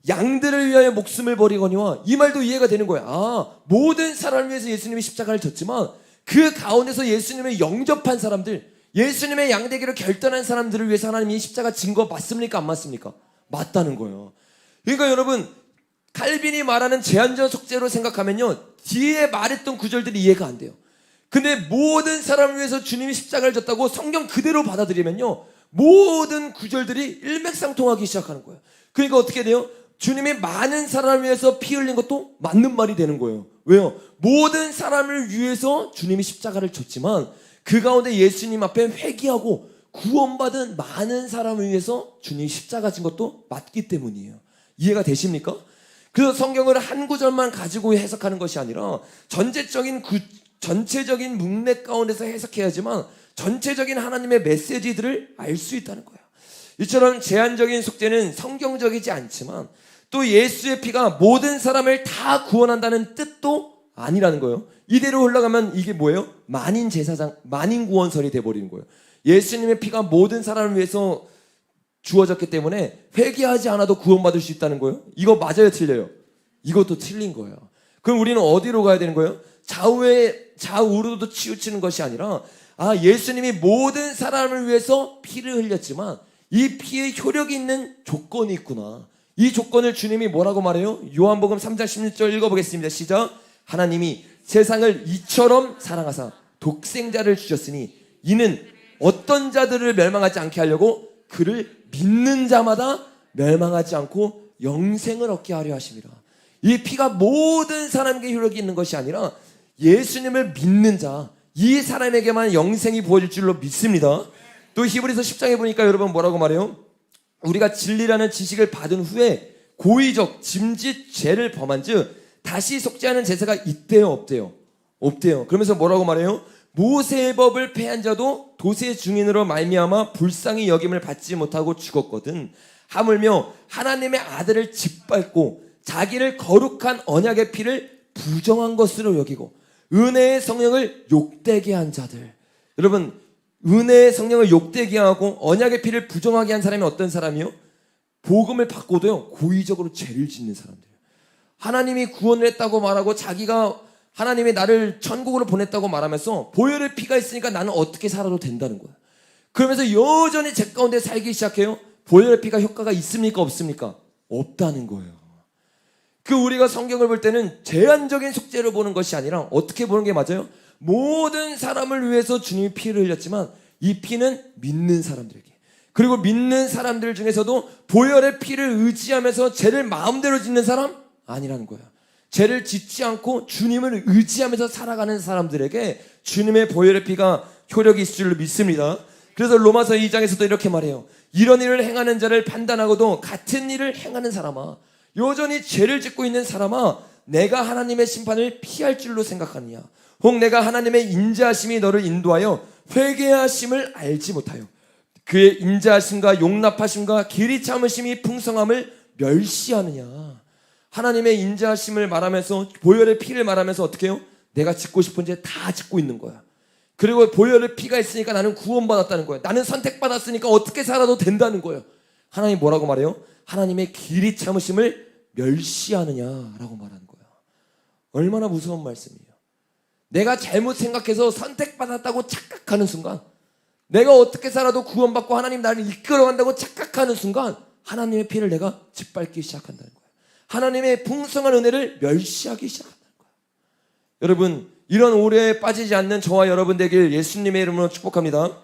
양들을 위하여 목숨을 버리거니와, 이 말도 이해가 되는 거예요. 아, 모든 사람을 위해서 예수님이 십자가를 졌지만 그 가운데서 예수님을 영접한 사람들, 예수님의 양되기를 결단한 사람들을 위해서 하나님이 십자가 진 거 맞습니까? 안 맞습니까? 맞다는 거예요. 그러니까 여러분, 칼빈이 말하는 제한적 속죄로 생각하면요, 뒤에 말했던 구절들이 이해가 안 돼요. 근데 모든 사람을 위해서 주님이 십자가를 졌다고 성경 그대로 받아들이면요, 모든 구절들이 일맥상통하기 시작하는 거예요. 그러니까 어떻게 돼요? 주님이 많은 사람을 위해서 피 흘린 것도 맞는 말이 되는 거예요. 왜요? 모든 사람을 위해서 주님이 십자가를 졌지만 그 가운데 예수님 앞에 회개하고 구원받은 많은 사람을 위해서 주님이 십자가 진 것도 맞기 때문이에요. 이해가 되십니까? 그래서 성경을 한 구절만 가지고 해석하는 것이 아니라 전체적인 전체적인 문맥 가운데서 해석해야지만 전체적인 하나님의 메시지들을 알 수 있다는 거예요. 이처럼 제한적인 속죄는 성경적이지 않지만 또 예수의 피가 모든 사람을 다 구원한다는 뜻도 아니라는 거예요. 이대로 흘러가면 이게 뭐예요? 만인 제사장, 만인 구원설이 돼버리는 거예요. 예수님의 피가 모든 사람을 위해서 주어졌기 때문에 회개하지 않아도 구원받을 수 있다는 거예요. 이거 맞아요, 틀려요? 이것도 틀린 거예요. 그럼 우리는 어디로 가야 되는 거예요? 좌우로도 치우치는 것이 아니라 예수님이 모든 사람을 위해서 피를 흘렸지만 이 피에 효력이 있는 조건이 있구나. 이 조건을 주님이 뭐라고 말해요? 요한복음 3장 16절 읽어보겠습니다. 시작. 하나님이 세상을 이처럼 사랑하사 독생자를 주셨으니 이는 어떤 자들을 멸망하지 않게 하려고 그를 믿는 자마다 멸망하지 않고 영생을 얻게 하려 하심이라. 이 피가 모든 사람에게 효력이 있는 것이 아니라 예수님을 믿는 자, 이 사람에게만 영생이 부어질 줄로 믿습니다. 또 히브리서 10장에 보니까 여러분 뭐라고 말해요? 우리가 진리라는 지식을 받은 후에 고의적 짐짓 죄를 범한 즉 다시 속죄하는 제사가 있대요, 없대요? 없대요. 그러면서 뭐라고 말해요? 모세의 법을 폐한 자도 도세 증인으로 말미암아 불쌍히 여김을 받지 못하고 죽었거든. 하물며 하나님의 아들을 짓밟고 자기를 거룩한 언약의 피를 부정한 것으로 여기고 은혜의 성령을 욕되게 한 자들. 여러분, 은혜의 성령을 욕되게 하고 언약의 피를 부정하게 한 사람이 어떤 사람이요? 복음을 받고도요 고의적으로 죄를 짓는 사람들이에요. 하나님이 구원을 했다고 말하고 자기가 하나님이 나를 천국으로 보냈다고 말하면서 보혈의 피가 있으니까 나는 어떻게 살아도 된다는 거야. 그러면서 여전히 죄 가운데 살기 시작해요. 보혈의 피가 효과가 있습니까, 없습니까? 없다는 거예요. 우리가 성경을 볼 때는 제한적인 속죄를 보는 것이 아니라 어떻게 보는 게 맞아요? 모든 사람을 위해서 주님이 피를 흘렸지만 이 피는 믿는 사람들에게, 그리고 믿는 사람들 중에서도 보혈의 피를 의지하면서 죄를 마음대로 짓는 사람 아니라는 거예요. 죄를 짓지 않고 주님을 의지하면서 살아가는 사람들에게 주님의 보혈의 피가 효력이 있을 줄 믿습니다. 그래서 로마서 2장에서도 이렇게 말해요. 이런 일을 행하는 자를 판단하고도 같은 일을 행하는 사람아, 여전히 죄를 짓고 있는 사람아, 내가 하나님의 심판을 피할 줄로 생각하느냐? 혹 내가 하나님의 인자하심이 너를 인도하여 회개하심을 알지 못하여 그의 인자하심과 용납하심과 길이 참으심이 풍성함을 멸시하느냐? 하나님의 인자하심을 말하면서 보혈의 피를 말하면서 어떻게 해요? 내가 짓고 싶은 죄 다 짓고 있는 거야. 그리고 보혈의 피가 있으니까 나는 구원받았다는 거야. 나는 선택받았으니까 어떻게 살아도 된다는 거예요. 하나님 뭐라고 말해요? 하나님의 길이 참으심을 멸시하느냐라고 말하는 거예요. 얼마나 무서운 말씀이에요. 내가 잘못 생각해서 선택받았다고 착각하는 순간, 내가 어떻게 살아도 구원받고 하나님 나를 이끌어간다고 착각하는 순간 하나님의 피를 내가 짓밟기 시작한다는 거예요. 하나님의 풍성한 은혜를 멸시하기 시작한다는 거예요. 여러분, 이런 오해에 빠지지 않는 저와 여러분 되길 예수님의 이름으로 축복합니다.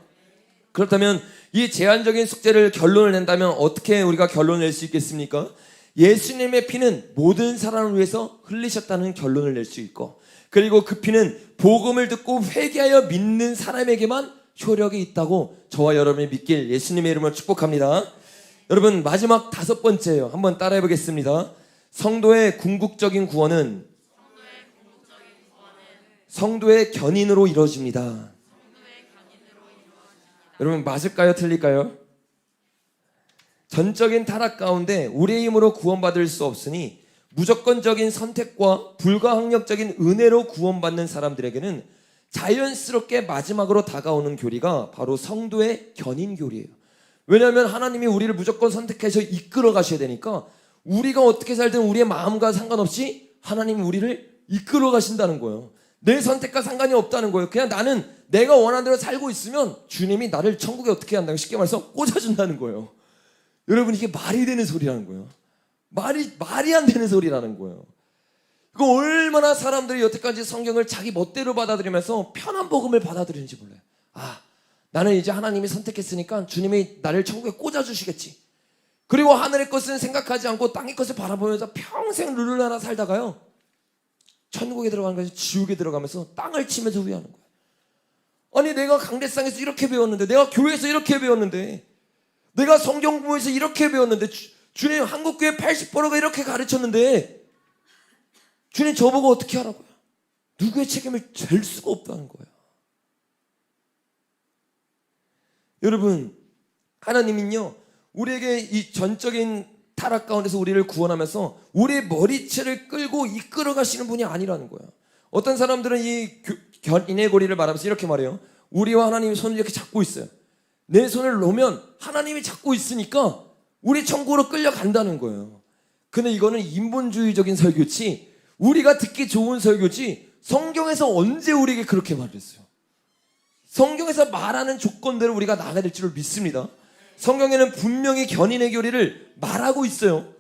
그렇다면 이 제한적인 숙제를 결론을 낸다면 어떻게 우리가 결론을 낼 수 있겠습니까? 예수님의 피는 모든 사람을 위해서 흘리셨다는 결론을 낼 수 있고, 그리고 그 피는 복음을 듣고 회개하여 믿는 사람에게만 효력이 있다고 저와 여러분이 믿길 예수님의 이름으로 축복합니다. 여러분, 마지막 5번째예요. 한번 따라해 보겠습니다. 성도의 궁극적인 구원은 성도의 견인으로 이루어집니다. 여러분, 맞을까요, 틀릴까요? 전적인 타락 가운데 우리의 힘으로 구원받을 수 없으니 무조건적인 선택과 불가항력적인 은혜로 구원받는 사람들에게는 자연스럽게 마지막으로 다가오는 교리가 바로 성도의 견인 교리예요. 왜냐하면 하나님이 우리를 무조건 선택해서 이끌어 가셔야 되니까 우리가 어떻게 살든 우리의 마음과 상관없이 하나님이 우리를 이끌어 가신다는 거예요. 내 선택과 상관이 없다는 거예요. 그냥 나는 내가 원하는 대로 살고 있으면 주님이 나를 천국에 어떻게 한다고 쉽게 말해서 꽂아준다는 거예요. 여러분, 이게 말이 되는 소리라는 거예요. 말이 안 되는 소리라는 거예요. 그 얼마나 사람들이 여태까지 성경을 자기 멋대로 받아들이면서 편한 복음을 받아들이는지 몰라요. 나는 이제 하나님이 선택했으니까 주님이 나를 천국에 꽂아주시겠지. 그리고 하늘의 것은 생각하지 않고 땅의 것을 바라보면서 평생 룰루라나 살다가요, 천국에 들어가는 것이 지옥에 들어가면서 땅을 치면서 후회하는 거예요. 아니, 내가 강대상에서 이렇게 배웠는데, 내가 교회에서 이렇게 배웠는데, 내가 성경 공부에서 이렇게 배웠는데, 주님 한국교회 80%가 이렇게 가르쳤는데 주님 저보고 어떻게 하라고요? 누구의 책임을 질 수가 없다는 거예요. 여러분, 하나님은요 우리에게 이 전적인 타락 가운데서 우리를 구원하면서 우리의 머리채를 끌고 이끌어 가시는 분이 아니라는 거예요. 어떤 사람들은 이 견인의 고리를 말하면서 이렇게 말해요. 우리와 하나님이 손을 이렇게 잡고 있어요. 내 손을 놓으면 하나님이 잡고 있으니까 우리 천국으로 끌려간다는 거예요. 근데 이거는 인본주의적인 설교지, 우리가 듣기 좋은 설교지, 성경에서 언제 우리에게 그렇게 말했어요? 성경에서 말하는 조건대로 우리가 나가야 될 줄을 믿습니다. 성경에는 분명히 견인의 교리를 말하고 있어요.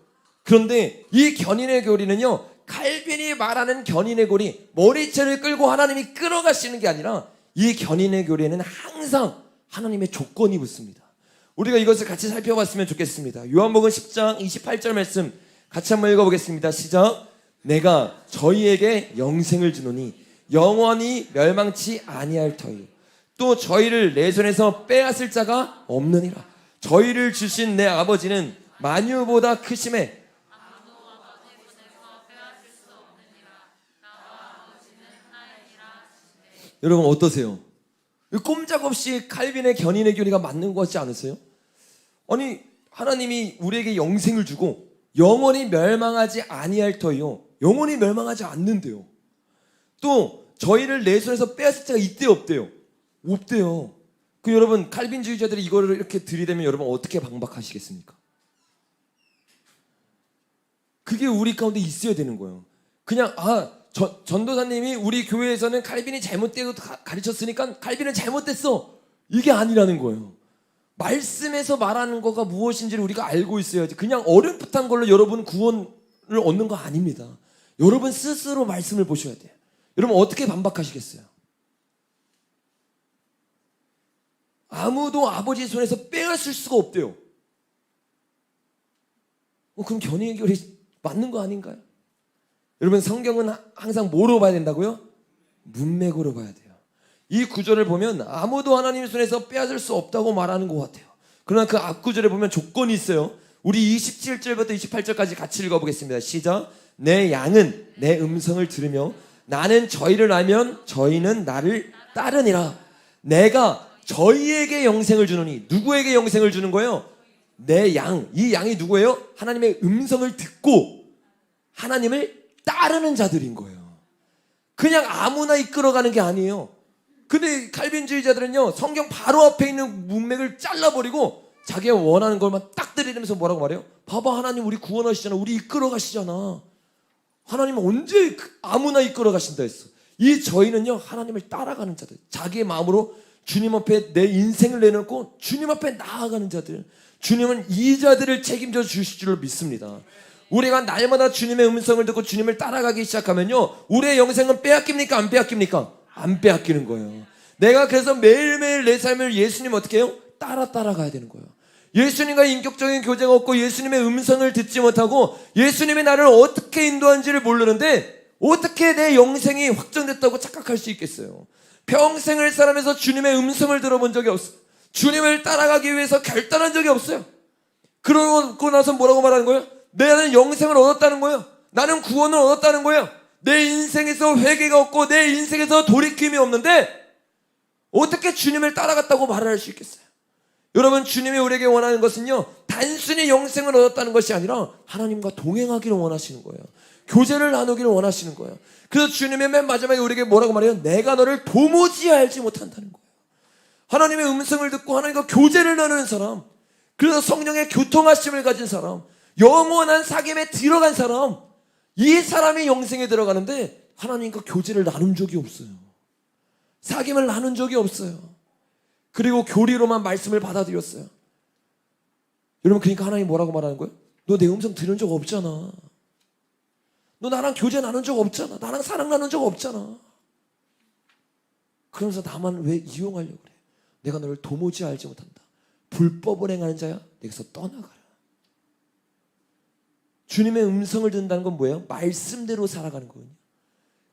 그런데 이 견인의 교리는요, 칼빈이 말하는 견인의 교리, 머리채를 끌고 하나님이 끌어가시는 게 아니라 이 견인의 교리에는 항상 하나님의 조건이 붙습니다. 우리가 이것을 같이 살펴봤으면 좋겠습니다. 요한복음 10장 28절 말씀 같이 한번 읽어보겠습니다. 시작. 내가 저희에게 영생을 주노니 영원히 멸망치 아니할 터이요 또 저희를 내 손에서 빼앗을 자가 없느니라. 저희를 주신 내 아버지는 만유보다 크심에 여러분 어떠세요? 꼼짝없이 칼빈의 견인의 교리가 맞는 것 같지 않으세요? 아니 하나님이 우리에게 영생을 주고 영원히 멸망하지 아니할 터이요 영원히 멸망하지 않는데요. 또 저희를 내 손에서 빼앗을 자가 있대요 없대요? 없대요. 그 여러분 칼빈주의자들이 이거를 이렇게 들이대면 여러분 어떻게 반박하시겠습니까? 그게 우리 가운데 있어야 되는 거예요. 그냥 전도사님이 우리 교회에서는 칼빈이 잘못되고 가르쳤으니까 칼빈은 잘못됐어, 이게 아니라는 거예요. 말씀에서 말하는 거가 무엇인지를 우리가 알고 있어야지. 그냥 어렴풋한 걸로 여러분 구원을 얻는 거 아닙니다. 여러분 스스로 말씀을 보셔야 돼요. 여러분 어떻게 반박하시겠어요? 아무도 아버지 손에서 빼앗을 수가 없대요. 그럼 견인의 교리 맞는 거 아닌가요? 여러분 성경은 항상 뭐로 봐야 된다고요? 문맥으로 봐야 돼요. 이 구절을 보면 아무도 하나님 손에서 빼앗을 수 없다고 말하는 것 같아요. 그러나 그 앞구절에 보면 조건이 있어요. 우리 27절부터 28절까지 같이 읽어보겠습니다. 시작. 내 양은 내 음성을 들으며 나는 저희를 알면 저희는 나를 따르니라. 내가 저희에게 영생을 주노니. 누구에게 영생을 주는 거예요? 내 양. 이 양이 누구예요? 하나님의 음성을 듣고 하나님을 따르는 자들인 거예요. 그냥 아무나 이끌어가는 게 아니에요. 근데 칼빈주의자들은요 성경 바로 앞에 있는 문맥을 잘라버리고 자기가 원하는 것만 딱 들이대면서 뭐라고 말해요? 봐봐, 하나님 우리 구원하시잖아, 우리 이끌어가시잖아. 하나님은 언제 아무나 이끌어가신다 했어? 이 저희는요 하나님을 따라가는 자들, 자기의 마음으로 주님 앞에 내 인생을 내놓고 주님 앞에 나아가는 자들, 주님은 이 자들을 책임져 주실 줄로 믿습니다. 우리가 날마다 주님의 음성을 듣고 주님을 따라가기 시작하면요 우리의 영생은 빼앗깁니까 안 빼앗깁니까? 안 빼앗기는 거예요. 내가 그래서 매일매일 내 삶을 예수님 어떻게 해요? 따라가야 되는 거예요. 예수님과 인격적인 교제가 없고 예수님의 음성을 듣지 못하고 예수님이 나를 어떻게 인도하는지를 모르는데 어떻게 내 영생이 확정됐다고 착각할 수 있겠어요? 평생을 살아면서 주님의 음성을 들어본 적이 없어요. 주님을 따라가기 위해서 결단한 적이 없어요. 그러고 나서 뭐라고 말하는 거예요? 나는 영생을 얻었다는 거예요. 나는 구원을 얻었다는 거예요. 내 인생에서 회개가 없고 내 인생에서 돌이킴이 없는데 어떻게 주님을 따라갔다고 말을 할 수 있겠어요? 여러분 주님이 우리에게 원하는 것은요 단순히 영생을 얻었다는 것이 아니라 하나님과 동행하기를 원하시는 거예요. 교제를 나누기를 원하시는 거예요. 그래서 주님의 맨 마지막에 우리에게 뭐라고 말해요? 내가 너를 도무지 알지 못한다는 거예요. 하나님의 음성을 듣고 하나님과 교제를 나누는 사람, 그래서 성령의 교통하심을 가진 사람, 영원한 사귐에 들어간 사람, 이 사람이 영생에 들어가는데 하나님과 교제를 나눈 적이 없어요. 사귐을 나눈 적이 없어요. 그리고 교리로만 말씀을 받아들였어요. 여러분 그러니까 하나님 뭐라고 말하는 거예요? 너 내 음성 들은 적 없잖아. 너 나랑 교제 나눈 적 없잖아. 나랑 사랑 나눈 적 없잖아. 그러면서 나만 왜 이용하려고 그래? 내가 너를 도무지 알지 못한다. 불법을 행하는 자야 내게서 떠나가라. 주님의 음성을 듣는다는 건 뭐예요? 말씀대로 살아가는 거거든요.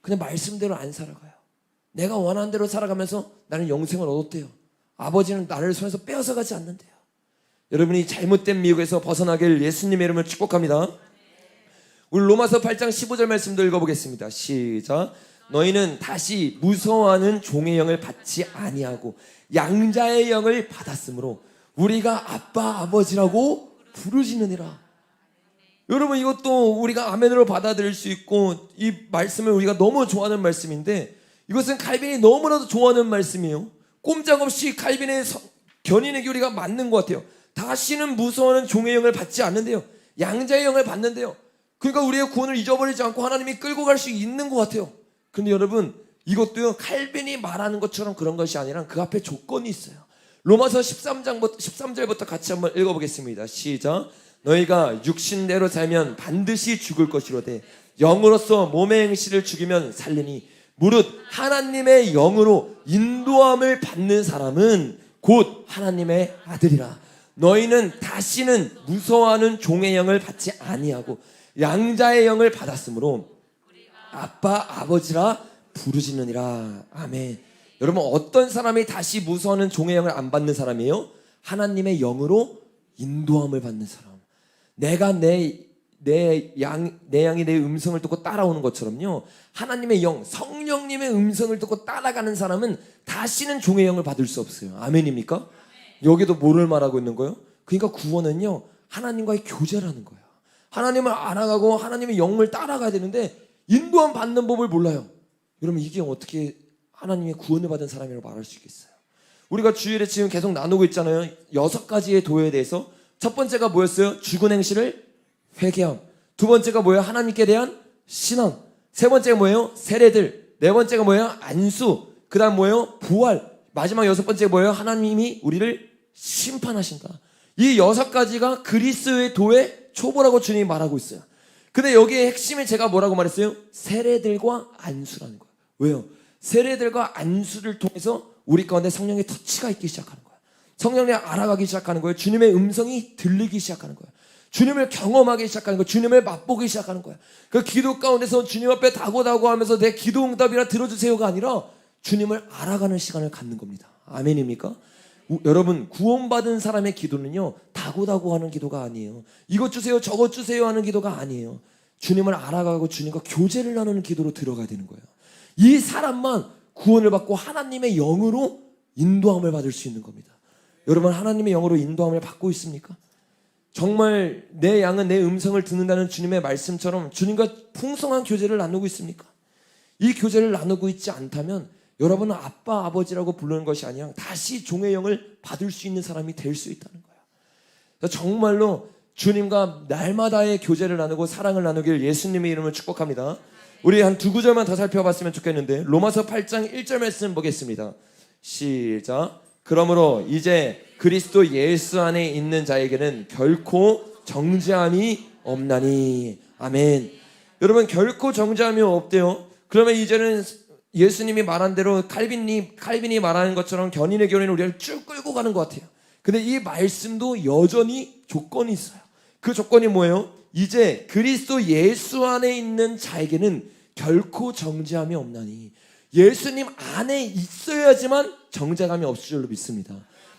그냥 말씀대로 안 살아가요. 내가 원하는 대로 살아가면서 나는 영생을 얻었대요. 아버지는 나를 손에서 빼앗아 가지 않는데요. 여러분이 잘못된 미혹에서 벗어나길 예수님의 이름으로 축복합니다. 우리 로마서 8장 15절 말씀도 읽어보겠습니다. 시작. 너희는 다시 무서워하는 종의 영을 받지 아니하고 양자의 영을 받았으므로 우리가 아빠 아버지라고 부르시느니라. 여러분, 이것도 우리가 아멘으로 받아들일 수 있고, 이 말씀을 우리가 너무 좋아하는 말씀인데, 이것은 칼빈이 너무나도 좋아하는 말씀이에요. 꼼짝없이 칼빈의 견인의 교리가 맞는 것 같아요. 다시는 무서워하는 종의 영을 받지 않는데요, 양자의 영을 받는데요. 그러니까 우리의 구원을 잊어버리지 않고 하나님이 끌고 갈 수 있는 것 같아요. 근데 여러분, 이것도요, 칼빈이 말하는 것처럼 그런 것이 아니라 그 앞에 조건이 있어요. 로마서 13절부터 같이 한번 읽어보겠습니다. 시작. 너희가 육신대로 살면 반드시 죽을 것이로되 영으로서 몸의 행실을 죽이면 살리니 무릇 하나님의 영으로 인도함을 받는 사람은 곧 하나님의 아들이라. 너희는 다시는 무서워하는 종의 영을 받지 아니하고 양자의 영을 받았으므로 아빠 아버지라 부르시느니라. 아멘. 여러분, 어떤 사람이 다시 무서워하는 종의 영을 안 받는 사람이에요? 하나님의 영으로 인도함을 받는 사람. 내가 내 양이 내 음성을 듣고 따라오는 것처럼요, 하나님의 영, 성령님의 음성을 듣고 따라가는 사람은 다시는 종의 영을 받을 수 없어요. 아멘입니까? 여기도 뭐를 말하고 있는 거예요? 그러니까 구원은요, 하나님과의 교제라는 거예요. 하나님을 알아가고 하나님의 영을 따라가야 되는데 인도함 받는 법을 몰라요. 여러분, 이게 어떻게 하나님의 구원을 받은 사람이라고 말할 수 있겠어요? 우리가 주일에 지금 계속 나누고 있잖아요. 6가지의 도에 대해서. 첫 번째가 뭐였어요? 죽은 행실을 회개함. 두 번째가 뭐예요? 하나님께 대한 신앙. 세 번째가 뭐예요? 세례들. 네 번째가 뭐예요? 안수. 그 다음 뭐예요? 부활. 마지막 6번째가 뭐예요? 하나님이 우리를 심판하신다. 이 6가지가 그리스도의 도의 초보라고 주님이 말하고 있어요. 근데 여기에 핵심이 제가 뭐라고 말했어요? 세례들과 안수라는 거예요. 왜요? 세례들과 안수를 통해서 우리 가운데 성령의 터치가 있기 시작하는 거예요. 성령을 알아가기 시작하는 거예요. 주님의 음성이 들리기 시작하는 거예요. 주님을 경험하기 시작하는 거예요. 주님을 맛보기 시작하는 거예요. 그 기도 가운데서 주님 앞에 다고다고 하면서 내 기도 응답이라 들어주세요가 아니라 주님을 알아가는 시간을 갖는 겁니다. 아멘입니까? 여러분, 구원받은 사람의 기도는요, 다고다고 하는 기도가 아니에요. 이것 주세요 저것 주세요 하는 기도가 아니에요. 주님을 알아가고 주님과 교제를 나누는 기도로 들어가야 되는 거예요. 이 사람만 구원을 받고 하나님의 영으로 인도함을 받을 수 있는 겁니다. 여러분, 하나님의 영으로 인도함을 받고 있습니까? 정말 내 양은 내 음성을 듣는다는 주님의 말씀처럼 주님과 풍성한 교제를 나누고 있습니까? 이 교제를 나누고 있지 않다면 여러분은 아빠 아버지라고 부르는 것이 아니라 다시 종의 영을 받을 수 있는 사람이 될 수 있다는 거예요. 정말로 주님과 날마다의 교제를 나누고 사랑을 나누길 예수님의 이름을 축복합니다. 우리 한 2구절만 더 살펴봤으면 좋겠는데, 로마서 8장 1절 말씀 보겠습니다. 시작. 그러므로 이제 그리스도 예수 안에 있는 자에게는 결코 정죄함이 없나니. 아멘. 여러분, 결코 정죄함이 없대요. 그러면 이제는 예수님이 말한 대로 칼빈이 말하는 것처럼 견인의 교리는 우리를 쭉 끌고 가는 것 같아요. 근데 이 말씀도 여전히 조건이 있어요. 그 조건이 뭐예요? 이제 그리스도 예수 안에 있는 자에게는 결코 정죄함이 없나니. 예수님 안에 있어야지만 정죄감이 없을 줄로 믿습니다.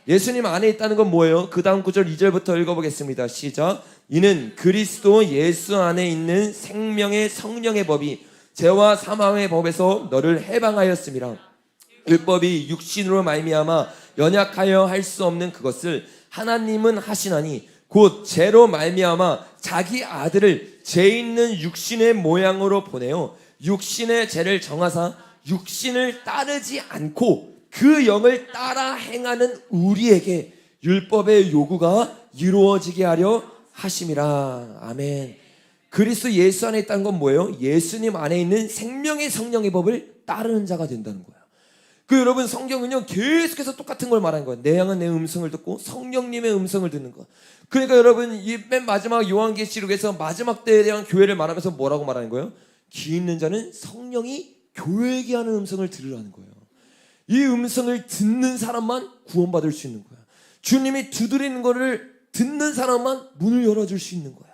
예수님 안에 있다는 건 뭐예요? 그 다음 구절 2절부터 읽어보겠습니다. 시작. 이는 그리스도 예수 안에 있는 생명의 성령의 법이 죄와 사망의 법에서 너를 해방하였음이라. 율법이 육신으로 말미암아 연약하여 할 수 없는 그것을 하나님은 하시나니 곧 죄로 말미암아 자기 아들을 죄 있는 육신의 모양으로 보내어 육신의 죄를 정하사 육신을 따르지 않고 그 영을 따라 행하는 우리에게 율법의 요구가 이루어지게 하려 하심이라. 아멘. 그리스도 예수 안에 있다는 건 뭐예요? 예수님 안에 있는 생명의 성령의 법을 따르는 자가 된다는 거예요. 그 여러분, 성경은요 계속해서 똑같은 걸 말하는 거예요. 내 양은 내 음성을 듣고 성령님의 음성을 듣는 거. 그러니까 여러분, 이 맨 마지막 요한계시록에서 마지막 때에 대한 교회를 말하면서 뭐라고 말하는 거예요? 귀 있는 자는 성령이 교회에게 하는 음성을 들으라는 거예요. 이 음성을 듣는 사람만 구원받을 수 있는 거야. 주님이 두드리는 거를 듣는 사람만 문을 열어줄 수 있는 거야.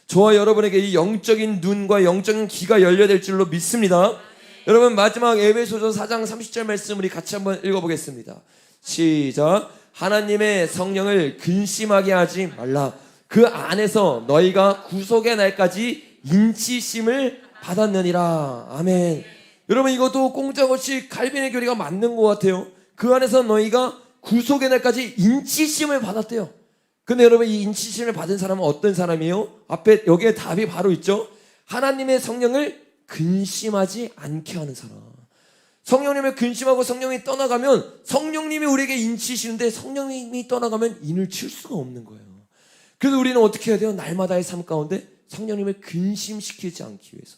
저와 여러분에게 이 영적인 눈과 영적인 귀가 열려야 될 줄로 믿습니다. 여러분, 마지막 에베소서 4장 30절 말씀 우리 같이 한번 읽어보겠습니다. 시작. 하나님의 성령을 근심하게 하지 말라. 그 안에서 너희가 구속의 날까지 인치심을 받았느니라. 아멘. 여러분 이것도 꼼짝없이 칼빈의 교리가 맞는 것 같아요. 그 안에서 너희가 구속의 날까지 인치심을 받았대요. 근데 여러분 이 인치심을 받은 사람은 어떤 사람이에요? 앞에 여기에 답이 바로 있죠. 하나님의 성령을 근심하지 않게 하는 사람. 성령님을 근심하고 성령이 떠나가면 성령님이 우리에게 인치시는데 성령님이 떠나가면 인을 칠 수가 없는 거예요. 그래서 우리는 어떻게 해야 돼요? 날마다의 삶 가운데 성령님을 근심시키지 않기 위해서,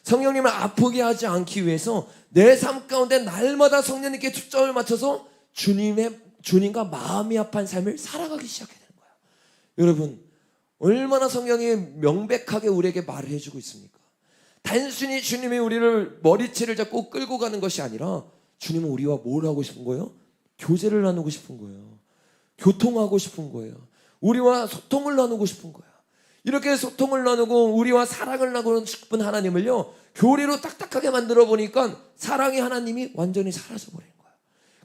성령님을 아프게 하지 않기 위해서 내 삶 가운데 날마다 성령님께 초점을 맞춰서 주님과 마음이 합한 삶을 살아가기 시작해야 되는 거예요. 여러분 얼마나 성령이 명백하게 우리에게 말을 해주고 있습니까? 단순히 주님이 우리를 머리채를 잡고 끌고 가는 것이 아니라 주님은 우리와 뭘 하고 싶은 거예요? 교제를 나누고 싶은 거예요. 교통하고 싶은 거예요. 우리와 소통을 나누고 싶은 거예요. 이렇게 소통을 나누고 우리와 사랑을 나누고 싶은 하나님을요, 교리로 딱딱하게 만들어 보니까 사랑의 하나님이 완전히 사라져버린 거예요.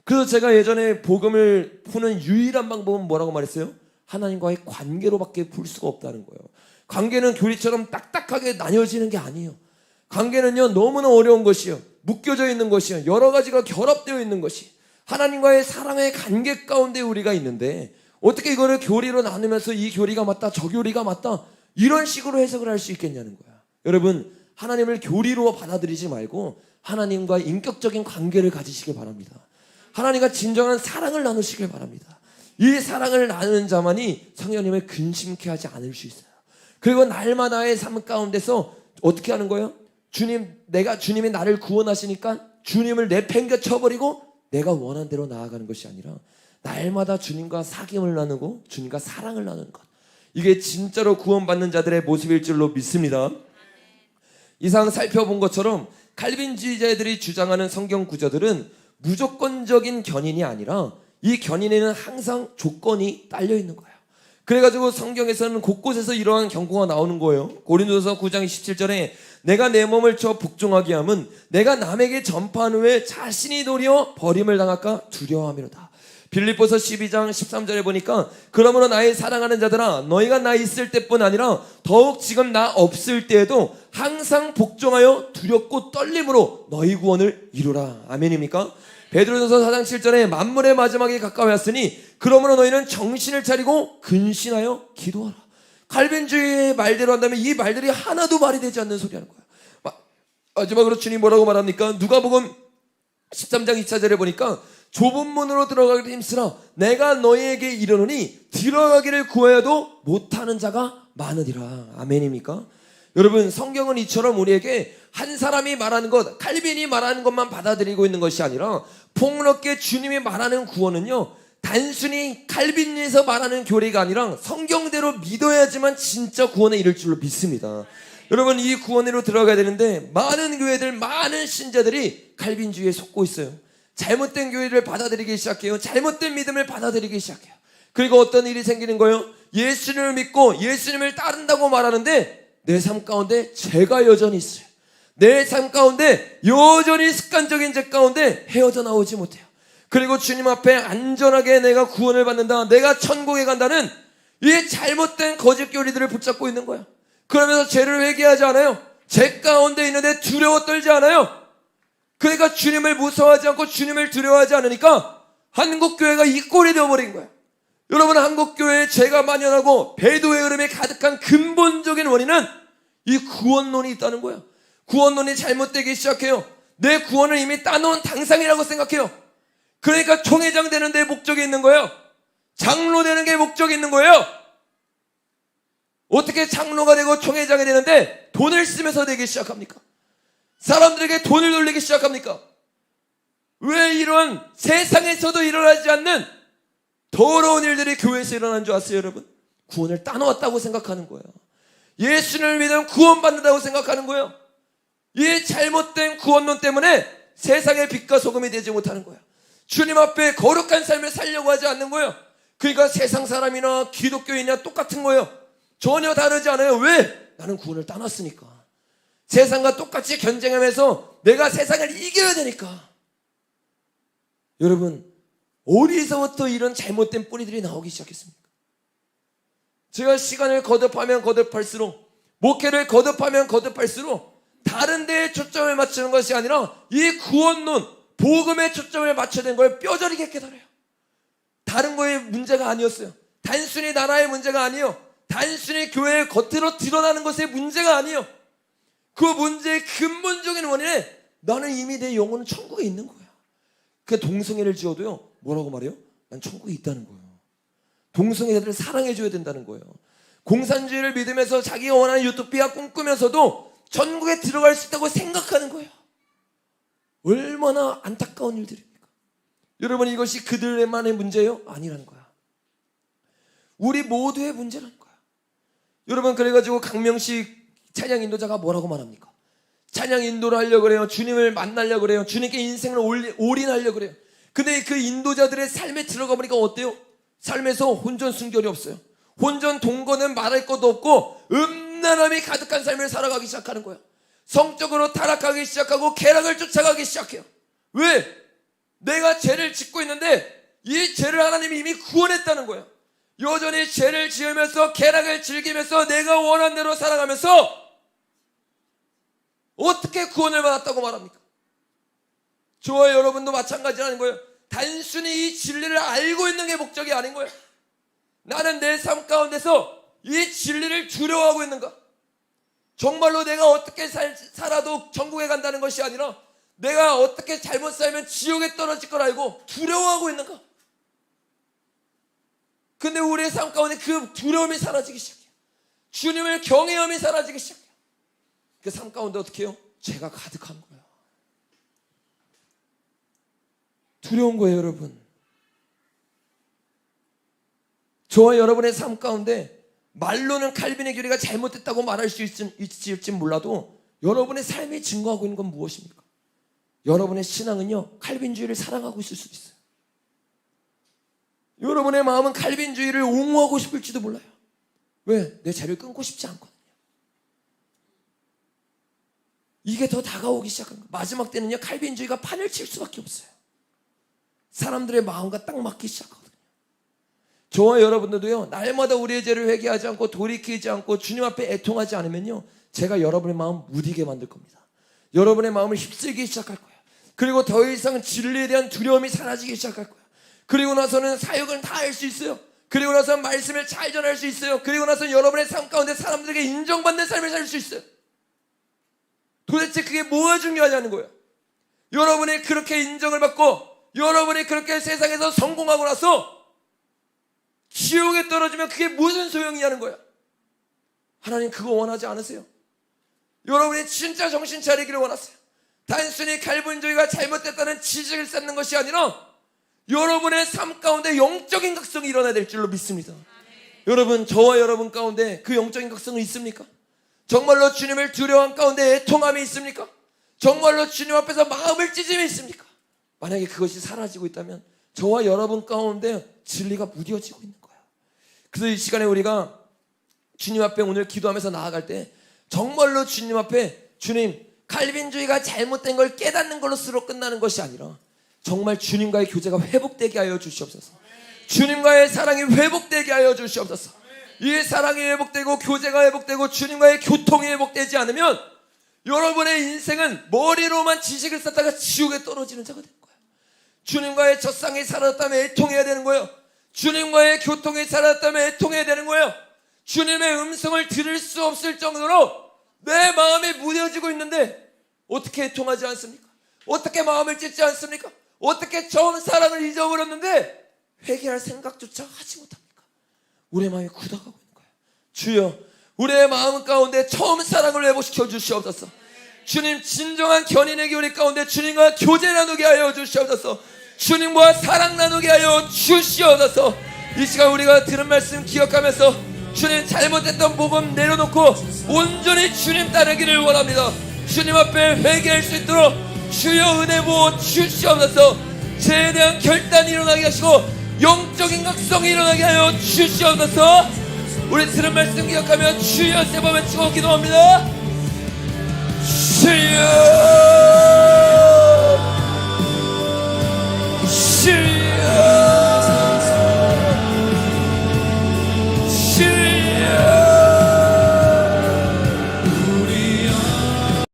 그래서 제가 예전에 복음을 푸는 유일한 방법은 뭐라고 말했어요? 하나님과의 관계로밖에 풀 수가 없다는 거예요. 관계는 교리처럼 딱딱하게 나뉘어지는 게 아니에요. 관계는요 너무나 어려운 것이요, 묶여져 있는 것이요, 여러 가지가 결합되어 있는 것이 하나님과의 사랑의 관계 가운데 우리가 있는데, 어떻게 이거를 교리로 나누면서 이 교리가 맞다 저 교리가 맞다 이런 식으로 해석을 할 수 있겠냐는 거야. 여러분 하나님을 교리로 받아들이지 말고 하나님과 인격적인 관계를 가지시길 바랍니다. 하나님과 진정한 사랑을 나누시길 바랍니다. 이 사랑을 나누는 자만이 성령님을 근심케 하지 않을 수 있어요. 그리고 날마다의 삶 가운데서 어떻게 하는 거예요? 주님이 나를 구원하시니까 주님을 내팽겨 쳐버리고 내가 원하는 대로 나아가는 것이 아니라 날마다 주님과 사귐을 나누고 주님과 사랑을 나누는 것, 이게 진짜로 구원받는 자들의 모습일 줄로 믿습니다. 이상 살펴본 것처럼 칼빈주의자들이 주장하는 성경 구절들은 무조건적인 견인이 아니라 이 견인에는 항상 조건이 딸려 있는 거예요. 그래가지고 성경에서는 곳곳에서 이러한 경고가 나오는 거예요. 고린도서 9장 27절에 내가 내 몸을 쳐 복종하게 함은 내가 남에게 전파한 후에 자신이 도리어 버림을 당할까 두려워함이로다. 빌립보서 12장 13절에 보니까 그러므로 나의 사랑하는 자들아 너희가 나 있을 때뿐 아니라 더욱 지금 나 없을 때에도 항상 복종하여 두렵고 떨림으로 너희 구원을 이루라. 아멘입니까? 베드로전서 4장 7절에 만물의 마지막이 가까워왔으니 그러므로 너희는 정신을 차리고 근신하여 기도하라. 칼빈주의의 말대로 한다면 이 말들이 하나도 말이 되지 않는 소리 하는 거야. 마지막으로 주님 뭐라고 말합니까? 누가복음 13장 2절에 보니까 좁은 문으로 들어가기를 힘쓰라. 내가 너희에게 이르노니 들어가기를 구하여도 못하는 자가 많으리라. 아멘입니까? 여러분 성경은 이처럼 우리에게 한 사람이 말하는 것, 칼빈이 말하는 것만 받아들이고 있는 것이 아니라 폭넓게 주님이 말하는 구원은요 단순히 칼빈에서 말하는 교리가 아니라 성경대로 믿어야지만 진짜 구원에 이를 줄로 믿습니다. 여러분 이 구원으로 들어가야 되는데 많은 교회들, 많은 신자들이 칼빈주의에 속고 있어요. 잘못된 교회를 받아들이기 시작해요. 잘못된 믿음을 받아들이기 시작해요. 그리고 어떤 일이 생기는 거예요? 예수님을 믿고 예수님을 따른다고 말하는데 내 삶 가운데 죄가 여전히 있어요. 내 삶 가운데 여전히 습관적인 죄 가운데 헤어져 나오지 못해요. 그리고 주님 앞에 안전하게 내가 구원을 받는다, 내가 천국에 간다는 이 잘못된 거짓 교리들을 붙잡고 있는 거야. 그러면서 죄를 회개하지 않아요. 죄 가운데 있는데 두려워 떨지 않아요. 그러니까 주님을 무서워하지 않고 주님을 두려워하지 않으니까 한국교회가 이 꼴이 되어버린 거야. 여러분 한국교회에 죄가 만연하고 배도의 흐름이 가득한 근본적인 원인은 이 구원론이 있다는 거야. 구원론이 잘못되기 시작해요. 내 구원을 이미 따놓은 당상이라고 생각해요. 그러니까 총회장 되는 데 목적이 있는 거예요. 장로 되는 게 목적이 있는 거예요. 어떻게 장로가 되고 총회장이 되는데 돈을 쓰면서 되기 시작합니까? 사람들에게 돈을 돌리기 시작합니까? 왜 이런 세상에서도 일어나지 않는 더러운 일들이 교회에서 일어나는 줄 아세요 여러분? 구원을 따놓았다고 생각하는 거예요. 예수를 믿으면 구원받는다고 생각하는 거예요. 이 잘못된 구원론 때문에 세상의 빛과 소금이 되지 못하는 거예요. 주님 앞에 거룩한 삶을 살려고 하지 않는 거예요. 그러니까 세상 사람이나 기독교인이나 똑같은 거예요. 전혀 다르지 않아요. 왜? 나는 구원을 따놨으니까. 세상과 똑같이 경쟁하면서 내가 세상을 이겨야 되니까. 여러분 어디서부터 이런 잘못된 뿌리들이 나오기 시작했습니까? 제가 시간을 거듭하면 거듭할수록, 목회를 거듭하면 거듭할수록 다른 데에 초점을 맞추는 것이 아니라 이 구원론, 복음에 초점을 맞춰야 되는 걸 뼈저리게 깨달아요. 다른 거에 문제가 아니었어요. 단순히 나라의 문제가 아니에요. 단순히 교회의 겉으로 드러나는 것의 문제가 아니에요. 그 문제의 근본적인 원인은 나는 이미 내 영혼은 천국에 있는 거야. 그 동성애를 지어도요, 뭐라고 말해요? 난 천국에 있다는 거예요. 동성애자들을 사랑해줘야 된다는 거예요. 공산주의를 믿으면서 자기가 원하는 유토피아 꿈꾸면서도 천국에 들어갈 수 있다고 생각하는 거예요. 얼마나 안타까운 일들입니까? 여러분, 이것이 그들만의 문제예요? 아니라는 거야. 우리 모두의 문제라는 거야. 여러분, 그래가지고 강명식 찬양 인도자가 뭐라고 말합니까? 찬양 인도를 하려고 그래요. 주님을 만나려고 그래요. 주님께 인생을 올인하려고 그래요. 근데 그 인도자들의 삶에 들어가 보니까 어때요? 삶에서 혼전 순결이 없어요. 혼전 동거는 말할 것도 없고 음란함이 가득한 삶을 살아가기 시작하는 거예요. 성적으로 타락하기 시작하고 쾌락을 쫓아가기 시작해요. 왜? 내가 죄를 짓고 있는데 이 죄를 하나님이 이미 구원했다는 거예요. 여전히 죄를 지으면서 쾌락을 즐기면서 내가 원하는 대로 살아가면서 어떻게 구원을 받았다고 말합니까? 저와 여러분도 마찬가지라는 거예요. 단순히 이 진리를 알고 있는 게 목적이 아닌 거예요. 나는 내 삶 가운데서 이 진리를 두려워하고 있는가? 정말로 내가 어떻게 살아도 천국에 간다는 것이 아니라 내가 어떻게 잘못 살면 지옥에 떨어질 걸 알고 두려워하고 있는가? 근데 우리의 삶 가운데 그 두려움이 사라지기 시작해요. 주님을 경외함이 사라지기 시작해요. 그 삶 가운데 어떻게 해요? 죄가 가득한 거예요. 두려운 거예요, 여러분. 저와 여러분의 삶 가운데 말로는 칼빈의 교리가 잘못됐다고 말할 수 있을지 몰라도 여러분의 삶이 증거하고 있는 건 무엇입니까? 여러분의 신앙은요, 칼빈주의를 사랑하고 있을 수도 있어요. 여러분의 마음은 칼빈주의를 옹호하고 싶을지도 몰라요. 왜? 내 죄를 끊고 싶지 않거든요. 이게 더 다가오기 시작한 거예요. 마지막 때는요, 칼빈주의가 판을 칠 수밖에 없어요. 사람들의 마음과 딱 맞기 시작하거든요. 저와 여러분들도요, 날마다 우리의 죄를 회개하지 않고 돌이키지 않고 주님 앞에 애통하지 않으면요, 제가 여러분의 마음 무디게 만들 겁니다. 여러분의 마음을 휩쓸기 시작할 거예요. 그리고 더 이상 진리에 대한 두려움이 사라지기 시작할 거예요. 그리고 나서는 사역을 다 할 수 있어요. 그리고 나서 말씀을 잘 전할 수 있어요. 그리고 나서 여러분의 삶 가운데 사람들에게 인정받는 삶을 살 수 있어요. 도대체 그게 뭐가 중요하냐는 거예요. 여러분이 그렇게 인정을 받고 여러분이 그렇게 세상에서 성공하고 나서 지옥에 떨어지면 그게 무슨 소용이냐는 거예요. 하나님 그거 원하지 않으세요? 여러분이 진짜 정신 차리기를 원하세요. 단순히 칼빈주의가 잘못됐다는 지식을 쌓는 것이 아니라 여러분의 삶 가운데 영적인 각성이 일어나야 될 줄로 믿습니다. 여러분, 저와 여러분 가운데 그 영적인 각성은 있습니까? 정말로 주님을 두려워한 가운데 애통함이 있습니까? 정말로 주님 앞에서 마음을 찢음이 있습니까? 만약에 그것이 사라지고 있다면 저와 여러분 가운데 진리가 무뎌지고 있는 거예요. 그래서 이 시간에 우리가 주님 앞에 오늘 기도하면서 나아갈 때 정말로 주님 앞에 주님, 칼빈주의가 잘못된 걸 깨닫는 걸로스로 끝나는 것이 아니라 정말 주님과의 교제가 회복되게 하여 주시옵소서. 주님과의 사랑이 회복되게 하여 주시옵소서. 이 사랑이 회복되고 교제가 회복되고 주님과의 교통이 회복되지 않으면 여러분의 인생은 머리로만 지식을 쌓다가 지옥에 떨어지는 자가 되는 거예요. 주님과의 첫상이 사라졌다면 애통해야 되는 거예요. 주님과의 교통이 사라졌다면 애통해야 되는 거예요. 주님의 음성을 들을 수 없을 정도로 내 마음이 무뎌지고 있는데 어떻게 애통하지 않습니까? 어떻게 마음을 찢지 않습니까? 어떻게 처음 사랑을 잊어버렸는데 회개할 생각조차 하지 못합니까? 우리의 마음이 굳어가고 있는 거예요. 주여, 우리의 마음 가운데 처음 사랑을 회복시켜 주시옵소서. 주님, 진정한 견인의 교리 가운데 주님과 교제 나누게 하여 주시옵소서. 주님과 사랑 나누게 하여 주시옵소서. 이 시간 우리가 들은 말씀 기억하면서 주님 잘못했던 복음 내려놓고 온전히 주님 따르기를 원합니다. 주님 앞에 회개할 수 있도록 주여 은혜 부어 주시옵소서. 죄에 대한 결단이 일어나게 하시고 영적인 각성이 일어나게 하여 주시옵소서. 우리 들은 말씀 기억하며 주여 세 번 외치고 기도합니다. 주여.